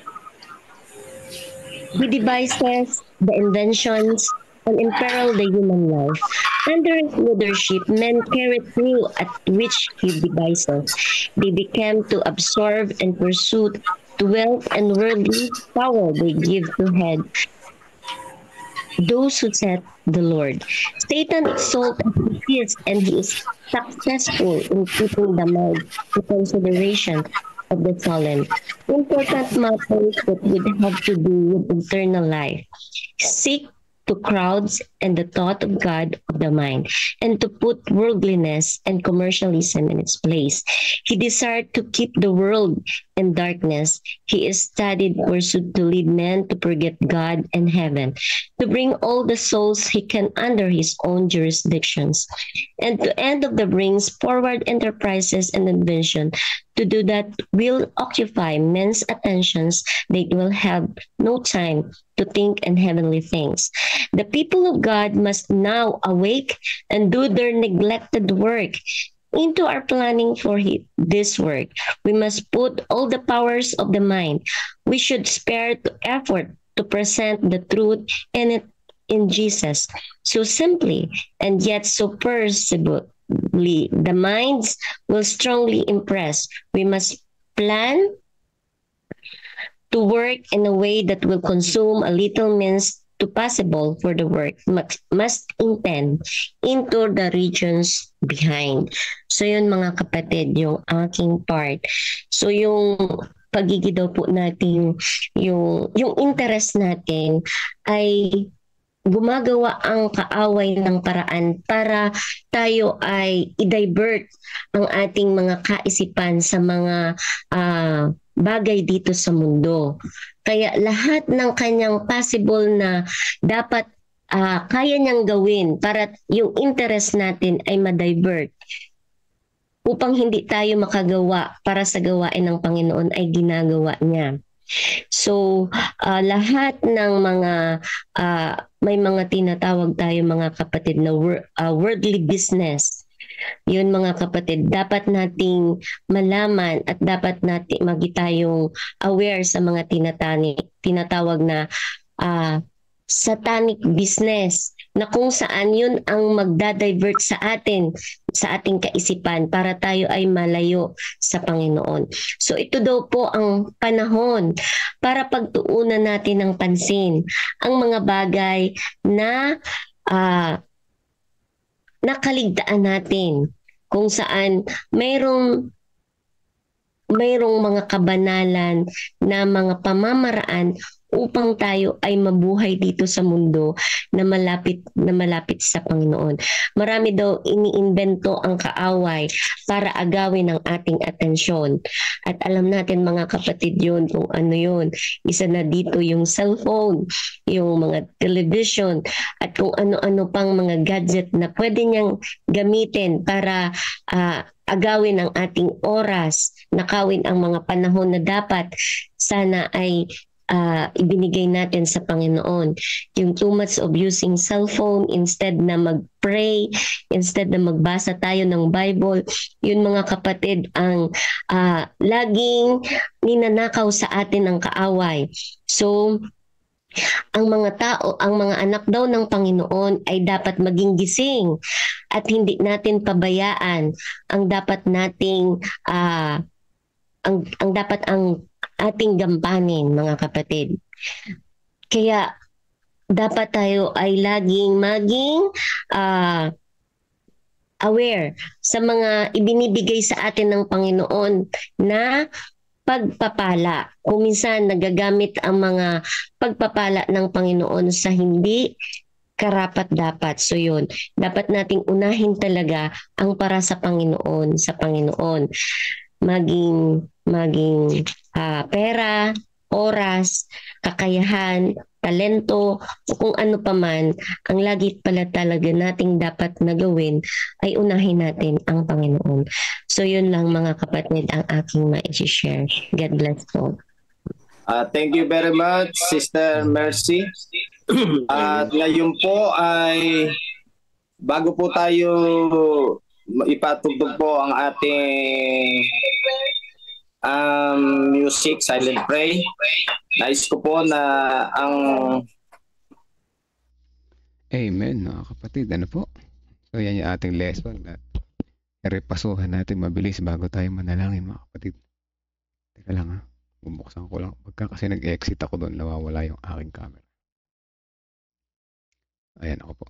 He devises the inventions and imperil the human life. Under his leadership, men carried through at which he devises. They became to absorb and pursue the wealth and worldly power they give to head those who set the Lord. Satan exalts his and he is successful in keeping the mind to consideration of the fallen. Important matters that would have to do with eternal life. Seek to crowds and the thought of God of the mind, and to put worldliness and commercialism in its place. He desired to keep the world in darkness. He is studied pursued to lead men to forget God and heaven, to bring all the souls he can under his own jurisdictions, and to end of the brings forward enterprises and invention, to do that will occupy men's attentions. They will have no time to think in heavenly things. The people of God must now awake and do their neglected work. Into our planning for this work, we must put all the powers of the mind. We should spare to effort to present the truth in Jesus, so simply and yet so perceptibly. The minds will strongly impress. We must plan to work in a way that will consume a little means to possible for the work must intend into the regions behind. So yun mga kapatid, yung aking part. So yung pagiging daw po natin, yung interest natin ay gumagawa ang kaaway ng paraan para tayo ay i-divert ang ating mga kaisipan sa mga bagay dito sa mundo. Kaya lahat ng kanyang possible na dapat kaya niyang gawin para yung interest natin ay ma-divert upang hindi tayo makagawa para sa gawain ng Panginoon ay ginagawa niya. So, lahat ng mga may mga tinatawag tayo mga kapatid na worldly business. Yun mga kapatid, dapat nating malaman at dapat nating tayong aware sa mga tinatawag na satanic business. na kung saan yun ang magdadivert sa atin, sa ating kaisipan para tayo ay malayo sa Panginoon. So ito daw po ang panahon para pagtuunan natin ng pansin ang mga bagay na nakaligtaan natin, kung saan mayroong mga kabanalan na mga pamamaraan upang tayo ay mabuhay dito sa mundo na malapit sa Panginoon. Marami daw iniimbento ang kaaway para agawin ang ating atensyon. At alam natin mga kapatid yun kung ano yun. Isa na dito yung cellphone, yung mga television, at kung ano-ano pang mga gadget na pwede niyang gamitin para agawin ang ating oras, nakawin ang mga panahon na dapat sana ay ibinigay natin sa Panginoon. Yung too much of using cellphone instead na mag-pray, instead na magbasa tayo ng Bible, yun mga kapatid ang laging ninanakaw sa atin ng kaaway. So, ang mga tao, ang mga anak daw ng Panginoon ay dapat maging gising at hindi natin pabayaan ang dapat nating ang ating gampanin, mga kapatid. Kaya dapat tayo ay laging maging aware sa mga ibinibigay sa atin ng Panginoon na pagpapala. Kung minsan nagagamit ang mga pagpapala ng Panginoon sa hindi karapat-dapat. So yun, dapat nating unahin talaga ang para sa Panginoon, maging pera, oras, kakayahan, talento, o kung ano pa man, ang lagi pala talaga nating dapat na gawin ay unahin natin ang Panginoon. So yun lang mga kapatid ang aking ma-share. God bless po. Thank you very much, Sister Mercy. At ngayon po ay bago po tayo ipatugtog po ang ating music, Silent Pray. Nais ko po na ang Amen, mga kapatid. Ano po? So yan yung ating lesson na repasuhan natin mabilis bago tayo manalangin, mga kapatid. Teka lang ha. Bubuksan ko lang. Pagka kasi nag-exit ako doon, nawawala yung aking camera. Ayan ako po.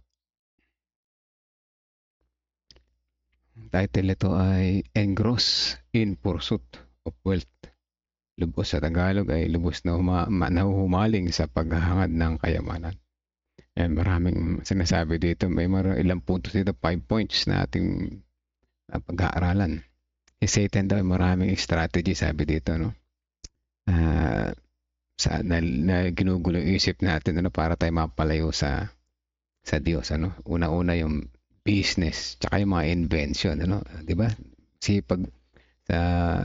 Title nito ay Engross in Pursuit of Wealth. Lubos sa Tagalog ay lubos na nahuhumaling sa paghahangad ng kayamanan. Maraming sinasabi dito. May ilang puntos dito, 5 points na ating pag-aaralan. Si Satan daw ay maraming strategy, sabi dito, no? Na ginugulo yung isip natin, ano, para tayo mapalayo sa Diyos, ano? Una-una yung business, tsaka yung mga invention, ano? 'Di ba? Pag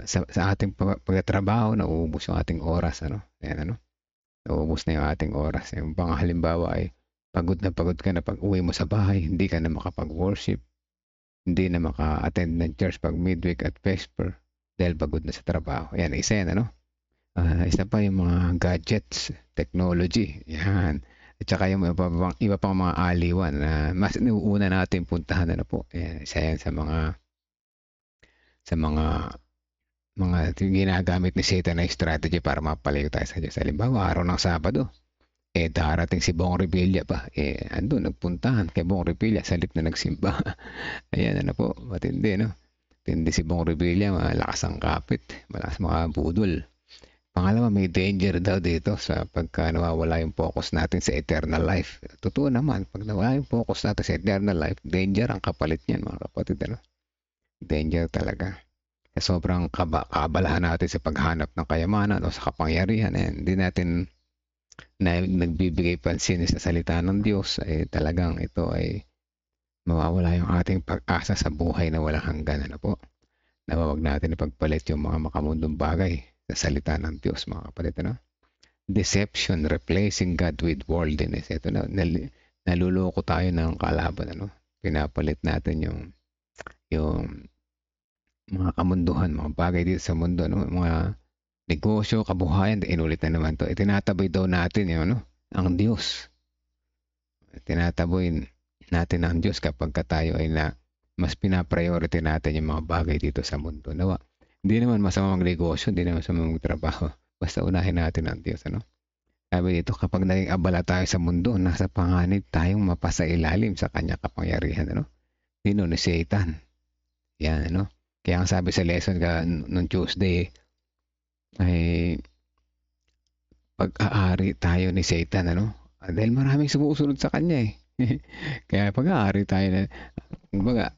sa ating pagtatrabaho, nauubos yung ating oras, ano? Ayan, ano? Nauubos na yung ating oras. Yung halimbawa ay pagod ka na pag uwi mo sa bahay, hindi ka na makapag-worship, hindi na maka-attend ng church pag midweek at vesper dahil pagod na sa trabaho. Ayan, isa yan, ano? Isa pa yung mga gadgets, technology, yan. At saka yung iba pang mga aliwan na mas inuuna natin puntahan na po. Ayan, isa yan sa mga ginagamit ni Satan na strategy para mapalayo tayo sa Diyos. Halimbawa, araw ng Sabado, darating si Bong Revilla pa. Andun, nagpuntahan kay Bong Revilla sa halip na nagsimba. Ayan, ano po, matindi, no? Matindi si Bong Revilla, malakas ang kapit, malakas mga budol. Pangalawa, may danger daw dito sa pagka nawawala yung focus natin sa eternal life. Totoo naman, pag nawala yung focus natin sa eternal life, danger ang kapalit niyan, mga kapatid, ano? Danger talaga. Sobrang kabalahan natin sa paghanap ng kayamanan o sa kapangyarihan. Hindi natin nagbibigay pansin sa salita ng Diyos, talagang ito ay mawawala yung ating pag-asa sa buhay na walang hanggan. Ano po? Nawawag natin ipagpalit yung mga makamundong bagay sa salita ng Diyos, mga kapatid. Ano? Deception, replacing God with worldliness. Ito na, naluloko tayo ng kalaban. Ano? Pinapalit natin yung mga kamunduhan, mga bagay dito sa mundo, ano? Mga negosyo, kabuhayan, inulit na naman to. Itinatabay daw natin yung, ano? Ang Diyos. tinataboy natin ang Diyos kapag tayo ay mas pinapriority natin yung mga bagay dito sa mundo. Nawa, hindi naman masama magnegosyo, hindi naman masama magtrabaho. Basta unahin natin ang Diyos, ano? Sabi dito, kapag naging abala tayo sa mundo, nasa panganib tayong mapasailalim sa kanya kapangyarihan, ano? Sino? Ni Satan. Yan, ano? Kaya ang sabi sa lesson nung Tuesday, ay pag-aari tayo ni Satan, ano? Dahil maraming sumusunod sa kanya, eh. Kaya pag-aari tayo na, kumbaga,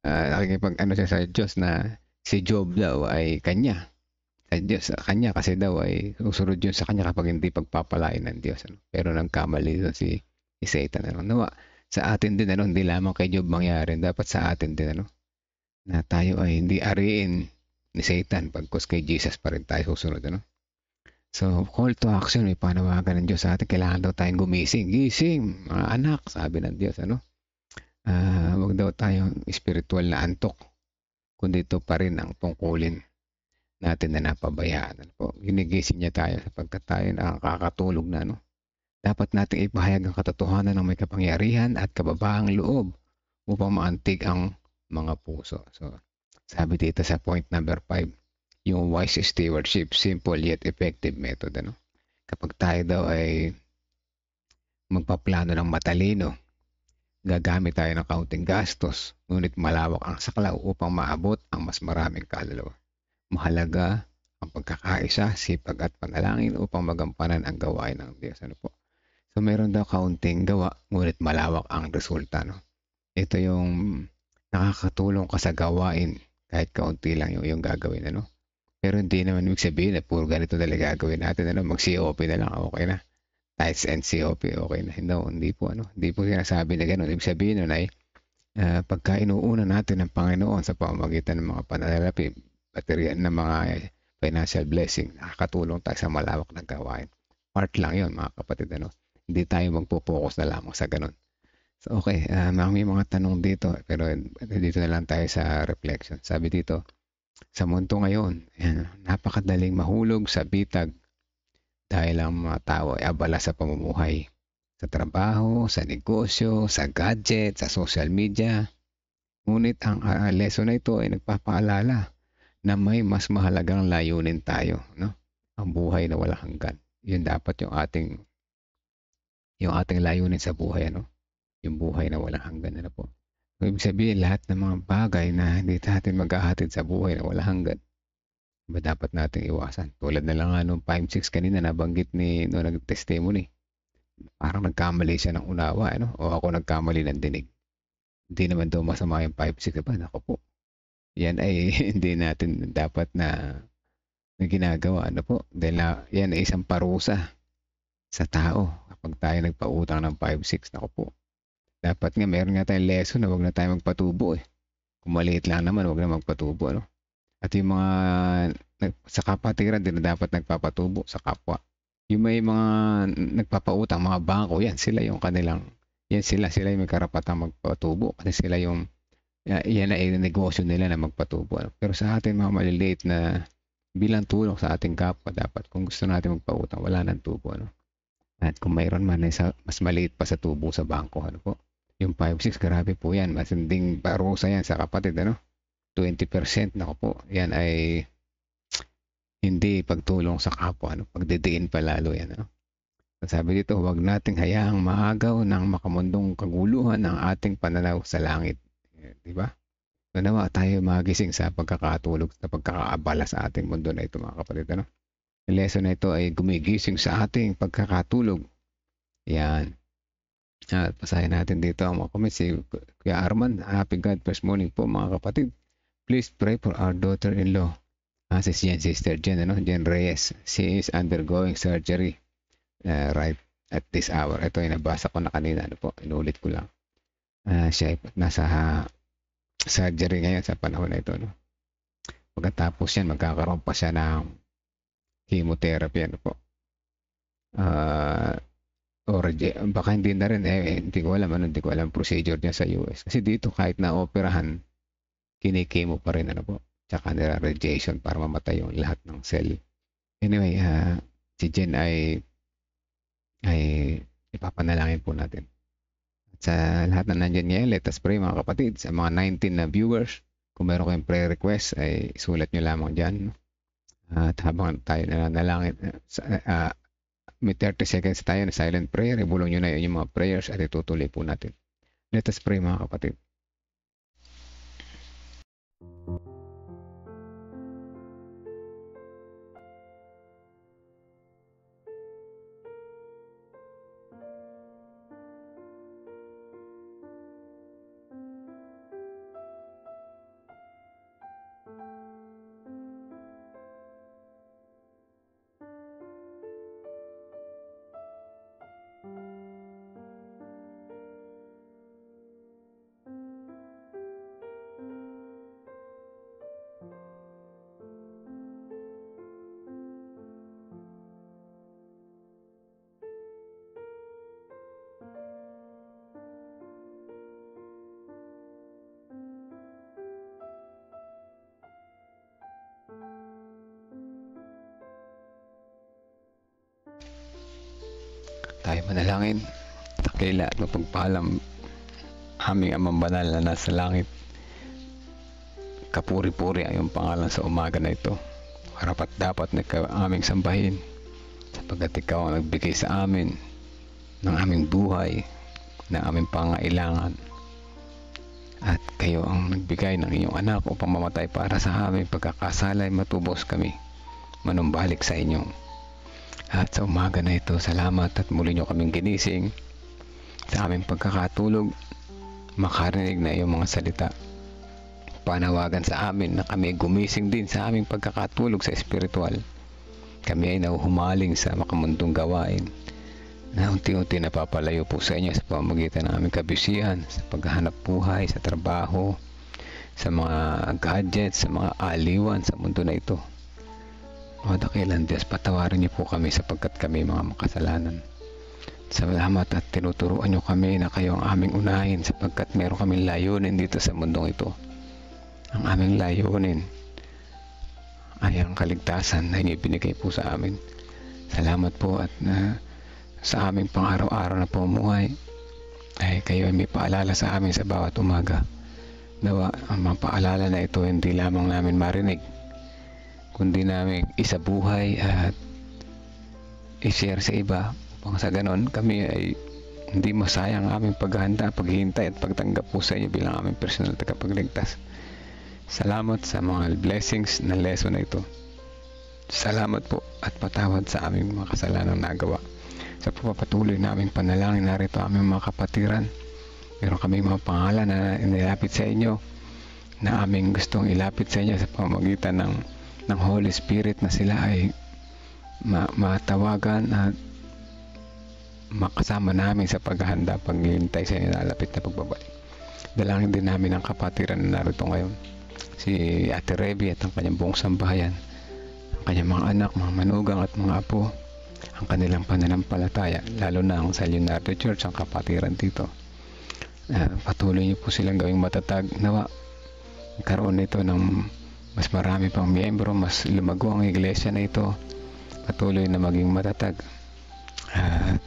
nakikipag siya sa Diyos na si Job daw ay kanya. Sa Diyos, sa kanya kasi daw ay susunod yun sa kanya kapag hindi pagpapalain ng Diyos. Ano? Pero nagkamali doon si Satan. Ano? Nawa, sa atin din, ano? Hindi lamang kay Job mangyari. Dapat sa atin din, ano? Na tayo ay hindi ariin ni Satan pagkos kay Jesus pa rin tayo susunod. Ano? So, call to action, may panawagan ng Diyos sa atin. Kailangan daw tayong gumising. Gising, mga anak, sabi ng Diyos. Ano? Huwag daw tayong spiritual na antok. Kundi ito pa rin ang tungkulin natin na napabayaan. Ano po? Ginigising niya tayo sapagkat tayo nakakatulog na. Ano? Dapat nating ipahayag ang katotohanan ng may kapangyarihan at kababaang loob upang maantig ang mga puso. So, sabi dito sa point number 5, yung wise stewardship, simple yet effective method. Ano? Kapag tayo daw ay magpaplano ng matalino, gagamit tayo ng kaunting gastos, ngunit malawak ang saklaw upang maabot ang mas maraming kaluluwa. Mahalaga ang pagkakaisa, sipag at panalangin upang magampanan ang gawain ng Diyos. Ano po? So, meron daw kaunting gawa, ngunit malawak ang resulta. No? Ito yung nakakatulong ka sa gawain, kahit kaunti lang yung gagawin. Ano? Pero hindi naman ibig sabihin na puro ganito talaga gagawin natin. Ano? Mag-COP na lang, okay na. Tithes and COP, okay na. Hindi po. Ano? Hindi po sinasabi na gano'n. Ibig sabihin nun ay pagka inuuna natin ang Panginoon sa pamamagitan ng mga pananalapi, baterya ng mga financial blessing, nakakatulong tayo sa malawak na gawain. Part lang yon mga kapatid. Ano? Hindi tayo magpo-focus na lamang sa ganun. So, okay, may mga tanong dito, pero dito na lang tayo sa reflection. Sabi dito, sa mundo ngayon, napakadaling mahulog sa bitag dahil ang mga tao ay abala sa pamumuhay. Sa trabaho, sa negosyo, sa gadget, sa social media. Ngunit ang lesson na ito ay nagpapaalala na may mas mahalagang layunin tayo, no? Ang buhay na walang hanggan. Yun dapat yung ating layunin sa buhay, ano? Yung buhay na walang hanggan, ano po? So, ibig sabihin, lahat ng mga bagay na hindi natin maghahatid sa buhay na walang hanggan, ba dapat nating iwasan? Tulad na lang nung 5-6 kanina, nabanggit ni no nag-testimony. Parang nagkamali siya ng unawa, ano? O ako nagkamali ng dinig. Hindi naman daw masama yung 5-6, ba? Ako po. Yan ay hindi natin dapat na ginagawa. Ano po? Dahil yan ay isang parusa sa tao. Kapag tayo nagpautang ng 5-6, ako po. Dapat nga, meron nga tayong lesson na huwag na tayo magpatubo. Kung maliit lang naman, huwag na magpatubo. Ano? At yung mga sa kapatiran, din na dapat nagpapatubo sa kapwa. Yung may mga nagpapautang, mga bangko, yan sila yung kanilang, sila yung may karapatang magpatubo. Kasi sila yung yan ay negosyo nila na magpatubo. Pero sa atin mga maliliit na bilang tulong sa ating kapwa, dapat kung gusto natin magpautang, wala nang tubo. Ano? At kung mayroon man mas maliit pa sa tubo sa bangko, ano po? Yung 5-6, grabe po yan. Masinding parusa yan sa kapatid. Ano? 20%, nako po. Yan ay hindi pagtulong sa kapwa. Ano? Pagdidiin pa lalo yan. Ano? Sabi dito, huwag nating hayaang maagaw ng makamundong kaguluhan ng ating pananaw sa langit. Diba? Nawa tayo magising sa pagkakatulog, sa pagkakaabala sa ating mundo na ito, mga kapatid. Ano? Yung lesson na ito ay gumigising sa ating pagkakatulog. Yan. At pasahin natin dito ang mga comments. Si Kuya Arman, happy God first morning po, mga kapatid. Please pray for our daughter-in-law. Si Sister Jen, ano? Jen Reyes. She is undergoing surgery right at this hour. Ito ay nabasa ko na kanina. Ano po? Inulit ko lang. Siya ay nasa surgery ngayon sa panahon na ito. No? Pagkatapos yan, magkakaroon pa siya ng chemotherapy. Ano po? Or baka hindi na rin. Hindi ko alam procedure niya sa US. Kasi dito kahit na operahan, kinikemo pa rin. Ano po? Tsaka nila radiation para mamatay yung lahat ng cell. Anyway, si Jen ay ipapanalangin po natin. sa lahat na nandiyan ngayon, let us pray mga kapatid. Sa mga 19 na viewers, kung meron kayong prayer request, ay isulat nyo lamang dyan. At habang tayo nanalangin, may 30 seconds tayo na silent prayer, ibulong nyo na yun yung mga prayers at itutuloy po natin. Let us pray mga kapatid. Tayo manalangin. Dakila at mapagpahalam aming Amang Banal na nasa langit. Kapuri-puri ang iyong pangalan sa umaga na ito. Karapat dapat na aming sambahin, sapagkat ikaw ang nagbigay sa amin ng aming buhay, ng aming pangailangan. At kayo ang nagbigay ng iyong anak upang mamatay para sa aming pagkakasala ay matubos kami manumbalik sa inyo. At sa umaga na ito, salamat at muli nyo kaming ginising sa aming pagkakatulog, makarinig na iyong mga salita. Panawagan sa amin na kami gumising din sa aming pagkakatulog sa espiritual. Kami ay nahuhumaling sa makamundong gawain na unti-unti napapalayo po sa inyo sa pamamagitan ng aming kabisihan, sa paghahanap buhay, sa trabaho, sa mga gadgets, sa mga aliwan sa mundo na ito. O dakilan Diyos, patawarin niyo po kami sapagkat kami mga makasalanan. Salamat at tinuturuan niyo kami na kayo ang aming unahin sapagkat meron kaming layunin dito sa mundong ito. Ang aming layunin ay ang kaligtasan na inibinigay po sa amin. Salamat po at sa aming pang-araw-araw na pamumuhay ay kayo ay may paalala sa amin sa bawat umaga. Nawa ang mga paalala na ito hindi lamang namin marinig, kundi namin isabuhay at i-share sa iba upang sa ganon kami ay hindi masayang aming paghahanda, paghihintay at pagtanggap po sa inyo bilang aming personal tagapagligtas. Salamat sa mga blessings na lesson na ito. Salamat po at patawad sa aming mga kasalanang nagawa. Sa pagpapatuloy na aming panalangin, narito aming mga kapatiran. Meron kami mga pangalan na inilapit sa inyo na aming gustong ilapit sa inyo sa pamamagitan ng Holy Spirit na sila ay matawagan at makasama namin sa paghahanda, paghihintay sa inyo na lapit na pagbabalik. Dalangin din namin ang kapatiran na narito ngayon. Si Ate Reby at ang kanyang buong sambahayan, ang kanyang mga anak, mga manugang at mga apo, ang kanilang pananampalataya, lalo na ang sa Leonardo Church, ang kapatiran dito. Patuloy niyo po silang gawing matatag. Nawa, karoon nito ng mas marami pang miyembro, mas lumago ang iglesia na ito, patuloy na maging matatag at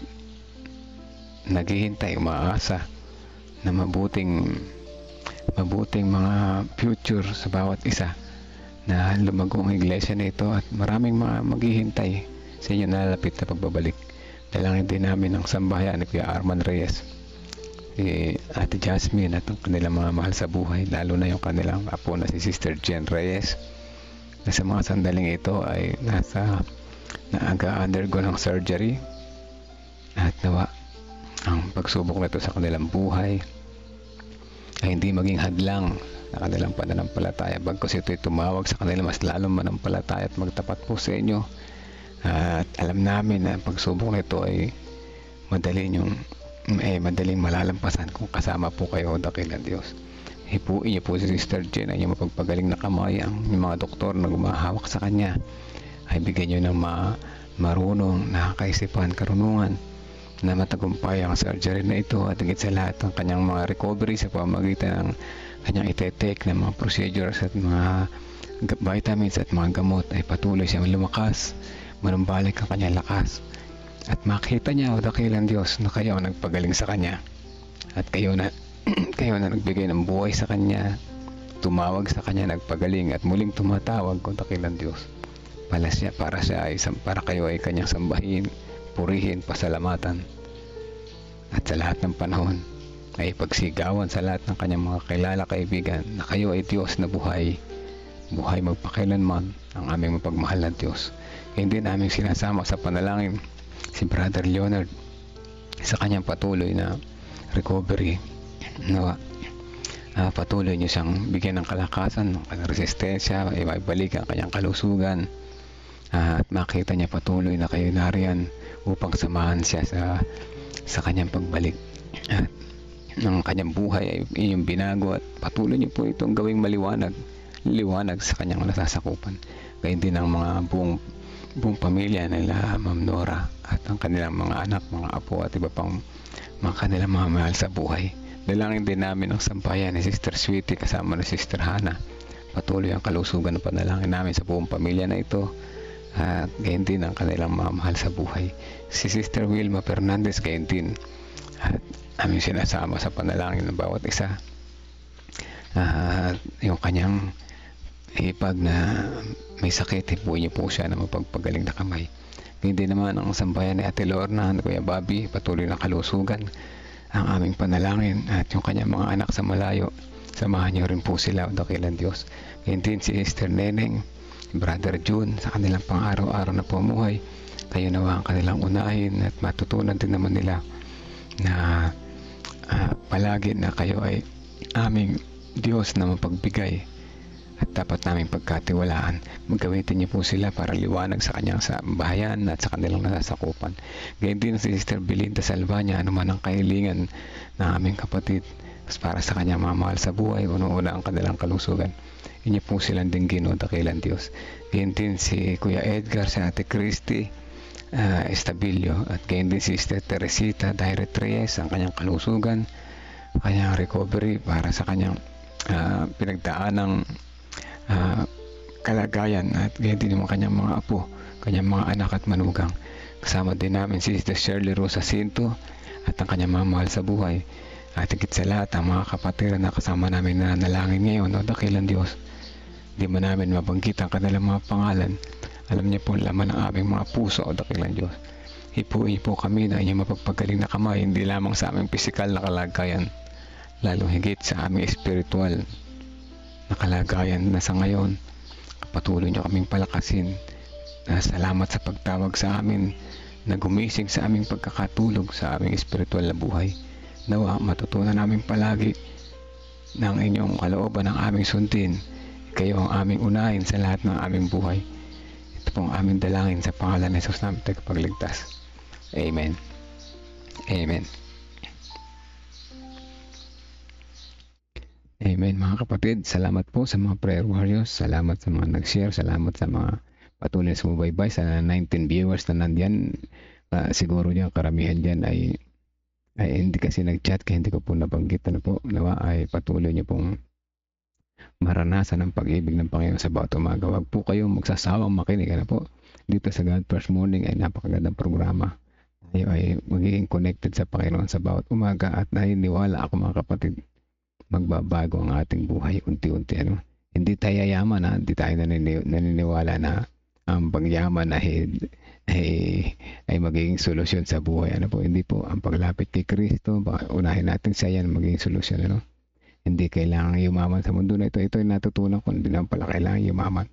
naghihintay, umaasa na mabuting mga future sa bawat isa, na lumago ang iglesia na ito at maraming mga maghihintay sa inyo na lalapit na pagbabalik. Dalangin din namin ang sambahayan ni Kuya Arman Reyes, si Ate Jasmine at ang kanilang mga mahal sa buhay, lalo na yung kanilang apo na si Sister Jen Reyes, na sa mga sandaling ito ay naaga-undergo ng surgery, at nawa ang pagsubok nito sa kanilang buhay ay hindi maging hadlang sa kanilang pananampalataya, bagkus ito'y tumawag sa kanila mas lalong manampalataya at magtapat po sa inyo. At alam namin na ang pagsubok nito ay madaling malalampasan kung kasama po kayo, dakilan Diyos. Hipuin niyo po si Sister Jen, ay yung mapagpagaling na kamay, ang mga doktor na gumahawak sa kanya ay bigyan niyo ng marunong, nakakaisipan, karunungan na matagumpay ang surgery na ito, at higit sa lahat ang kanyang mga recovery sa pamamagitan ng kanyang ite-take ng mga procedures at mga vitamins at mga gamot ay patuloy siyang lumakas, manumbalik ang kanyang lakas, at makita niya, o dakilang Diyos, na kayo ang nagpagaling sa kanya. At kayo na nagbigay ng buhay sa kanya, tumawag sa kanya, nagpagaling at muling tumatawag kung dakilang Diyos. Para kayo ay kanyang sambahin, purihin, pasalamatan. At sa lahat ng panahon ay pagsigawan sa lahat ng kanyang mga kilala kaibigan na kayo ay Diyos na buhay magpakailanman ang aming mapagmahal na Diyos. Hindi namin sinasama sa panalangin si Brother Leonard sa kanyang patuloy na recovery. Patuloy niyo siyang bigyan ng kalakasan, ng resistensya, ibalik ang kanyang kalusugan, at makita niya patuloy na kayo nariyan upang samahan siya sa kanyang pagbalik. At ng kanyang buhay ay inyong binago at patuloy niyo po itong gawing liwanag sa kanyang nasasakupan. Gayun din ang mga buong pamilya nila Ma'am Nora at ang kanilang mga anak, mga apo at iba pang mga kanilang mga mahal sa buhay. Dalangin din namin ang sampayan ni Sister Sweetie kasama ni Sister Hannah. Patuloy ang kalusugan ng panalangin namin sa buong pamilya na ito at gayon din ang kanilang mga mahal sa buhay. Si Sister Wilma Fernandez gayon din at aming sinasama sa panalangin ng bawat isa. Yung kanyang hipag na may sakit, hipuin niyo po siya na mapagpagaling na kamay. Hindi naman ang sambayan ni Ate Lorna, Kuya Bobby, patuloy na kalusugan ang aming panalangin at yung kanyang mga anak sa malayo, samahan niyo rin po sila, dakilang Diyos. Hindi si Sister Neneng, Brother June, sa kanilang pang-araw-araw na pumuhay, kayo nawa ang kanilang unahin at matutunan din naman nila na palagi na kayo ay aming Diyos na mapagbigay at dapat naming pagkatiwalaan. Maggawitin niyo po sila para liwanag sa kanyang bahayan at sa kanilang nasasakupan. Gayun din si Sister Belinda Salvania, anuman ang kahilingan ng aming kapatid para sa kanyang mga mahal sa buhay, unang-una ang kanilang kalusugan. Inyo po silang dinggin o dakilang Diyos. Gayun din si Kuya Edgar, si Ate Christy Estabilio at gayun din si Sister Teresita Direct Reyes, ang kanyang kalusugan, kanyang recovery para sa kanyang pinagdaanang kalagayan at gayon din yung kanyang mga apo, kanyang mga anak at manugang. Kasama din namin si Sister Shirley Rosa Cinto at ang kanyang mga mahal sa buhay. At higit sa lahat, ang mga kapatiran na kasama namin na nalangin ngayon, o dakilang Diyos. Di man namin mabanggit ang kanilang mga pangalan. Alam niya po laman ng aming mga puso, o dakilang Diyos. Hipuin po kami na inyong mapagpagaling na kamay, hindi lamang sa aming pisikal na kalagayan, lalong higit sa aming espiritual na kalagayan na sa ngayon. Patuloy niyo kaming palakasin. Salamat sa pagtawag sa amin na gumising sa aming pagkakatulog sa aming espiritual na buhay. Nawa matutunan namin palagi ng inyong kalooban ng aming sundin. Kayo ang aming unahin sa lahat ng aming buhay. Ito pong aming dalangin sa pangalan ni Jesus namin tagapagligtas. Amen. Amen. Amen mga kapatid, salamat po sa mga prayer warriors, salamat sa mga nag-share, salamat sa mga patuloy na sumubaybay, sa 19 viewers na nandyan. Siguro yung karamihan dyan ay hindi kasi nag-chat kaya hindi ko po nabanggit po. Nawa ay patuloy niyo pong maranasan ang pag-ibig ng Panginoon sa bawat umaga. Huwag po kayong magsasawang makinig po. Dito sa God First Morning ay napakagandang programa. Tayo ay magiging connected sa Panginoon sa bawat umaga at naniniwala ako mga kapatid, magbabago ang ating buhay unti-unti. Hindi tayo yayaman, hindi tayo naniniwala na ang pagyaman ay magiging solusyon sa buhay. Hindi po. Ang paglapit kay Kristo, unahin natin siya, yan magiging solusyon. Hindi kailangan yumaman sa mundo na ito. Ito ay natutunan ko, hindi naman pala kailangan yumaman.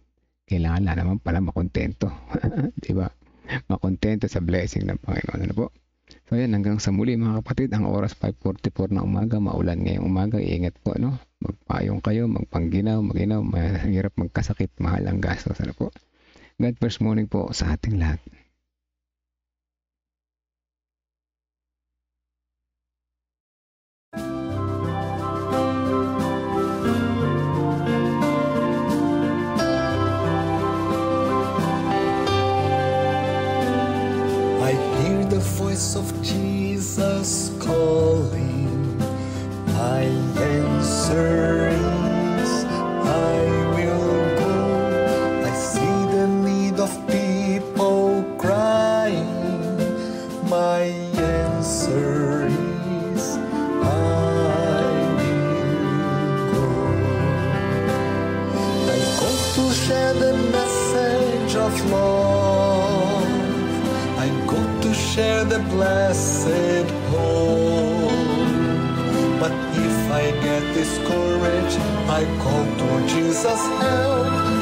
Kailangan naman pala makontento. Diba? Makontento sa blessing ng Panginoon. Po? So yan, hanggang sa muli mga kapatid, ang oras 5:44 na umaga, maulan ngayong umaga, iingat po, magpayong kayo, magpangginaw, maginaw, mahirap magkasakit, mahal ang gastos, po. God First Morning po sa ating lahat. I hear the voice of Jesus calling. My answer is I will go. I see the need of people crying. My answer is I of love. I go to share the blessed hope. But if I get discouraged, I call to Jesus' help.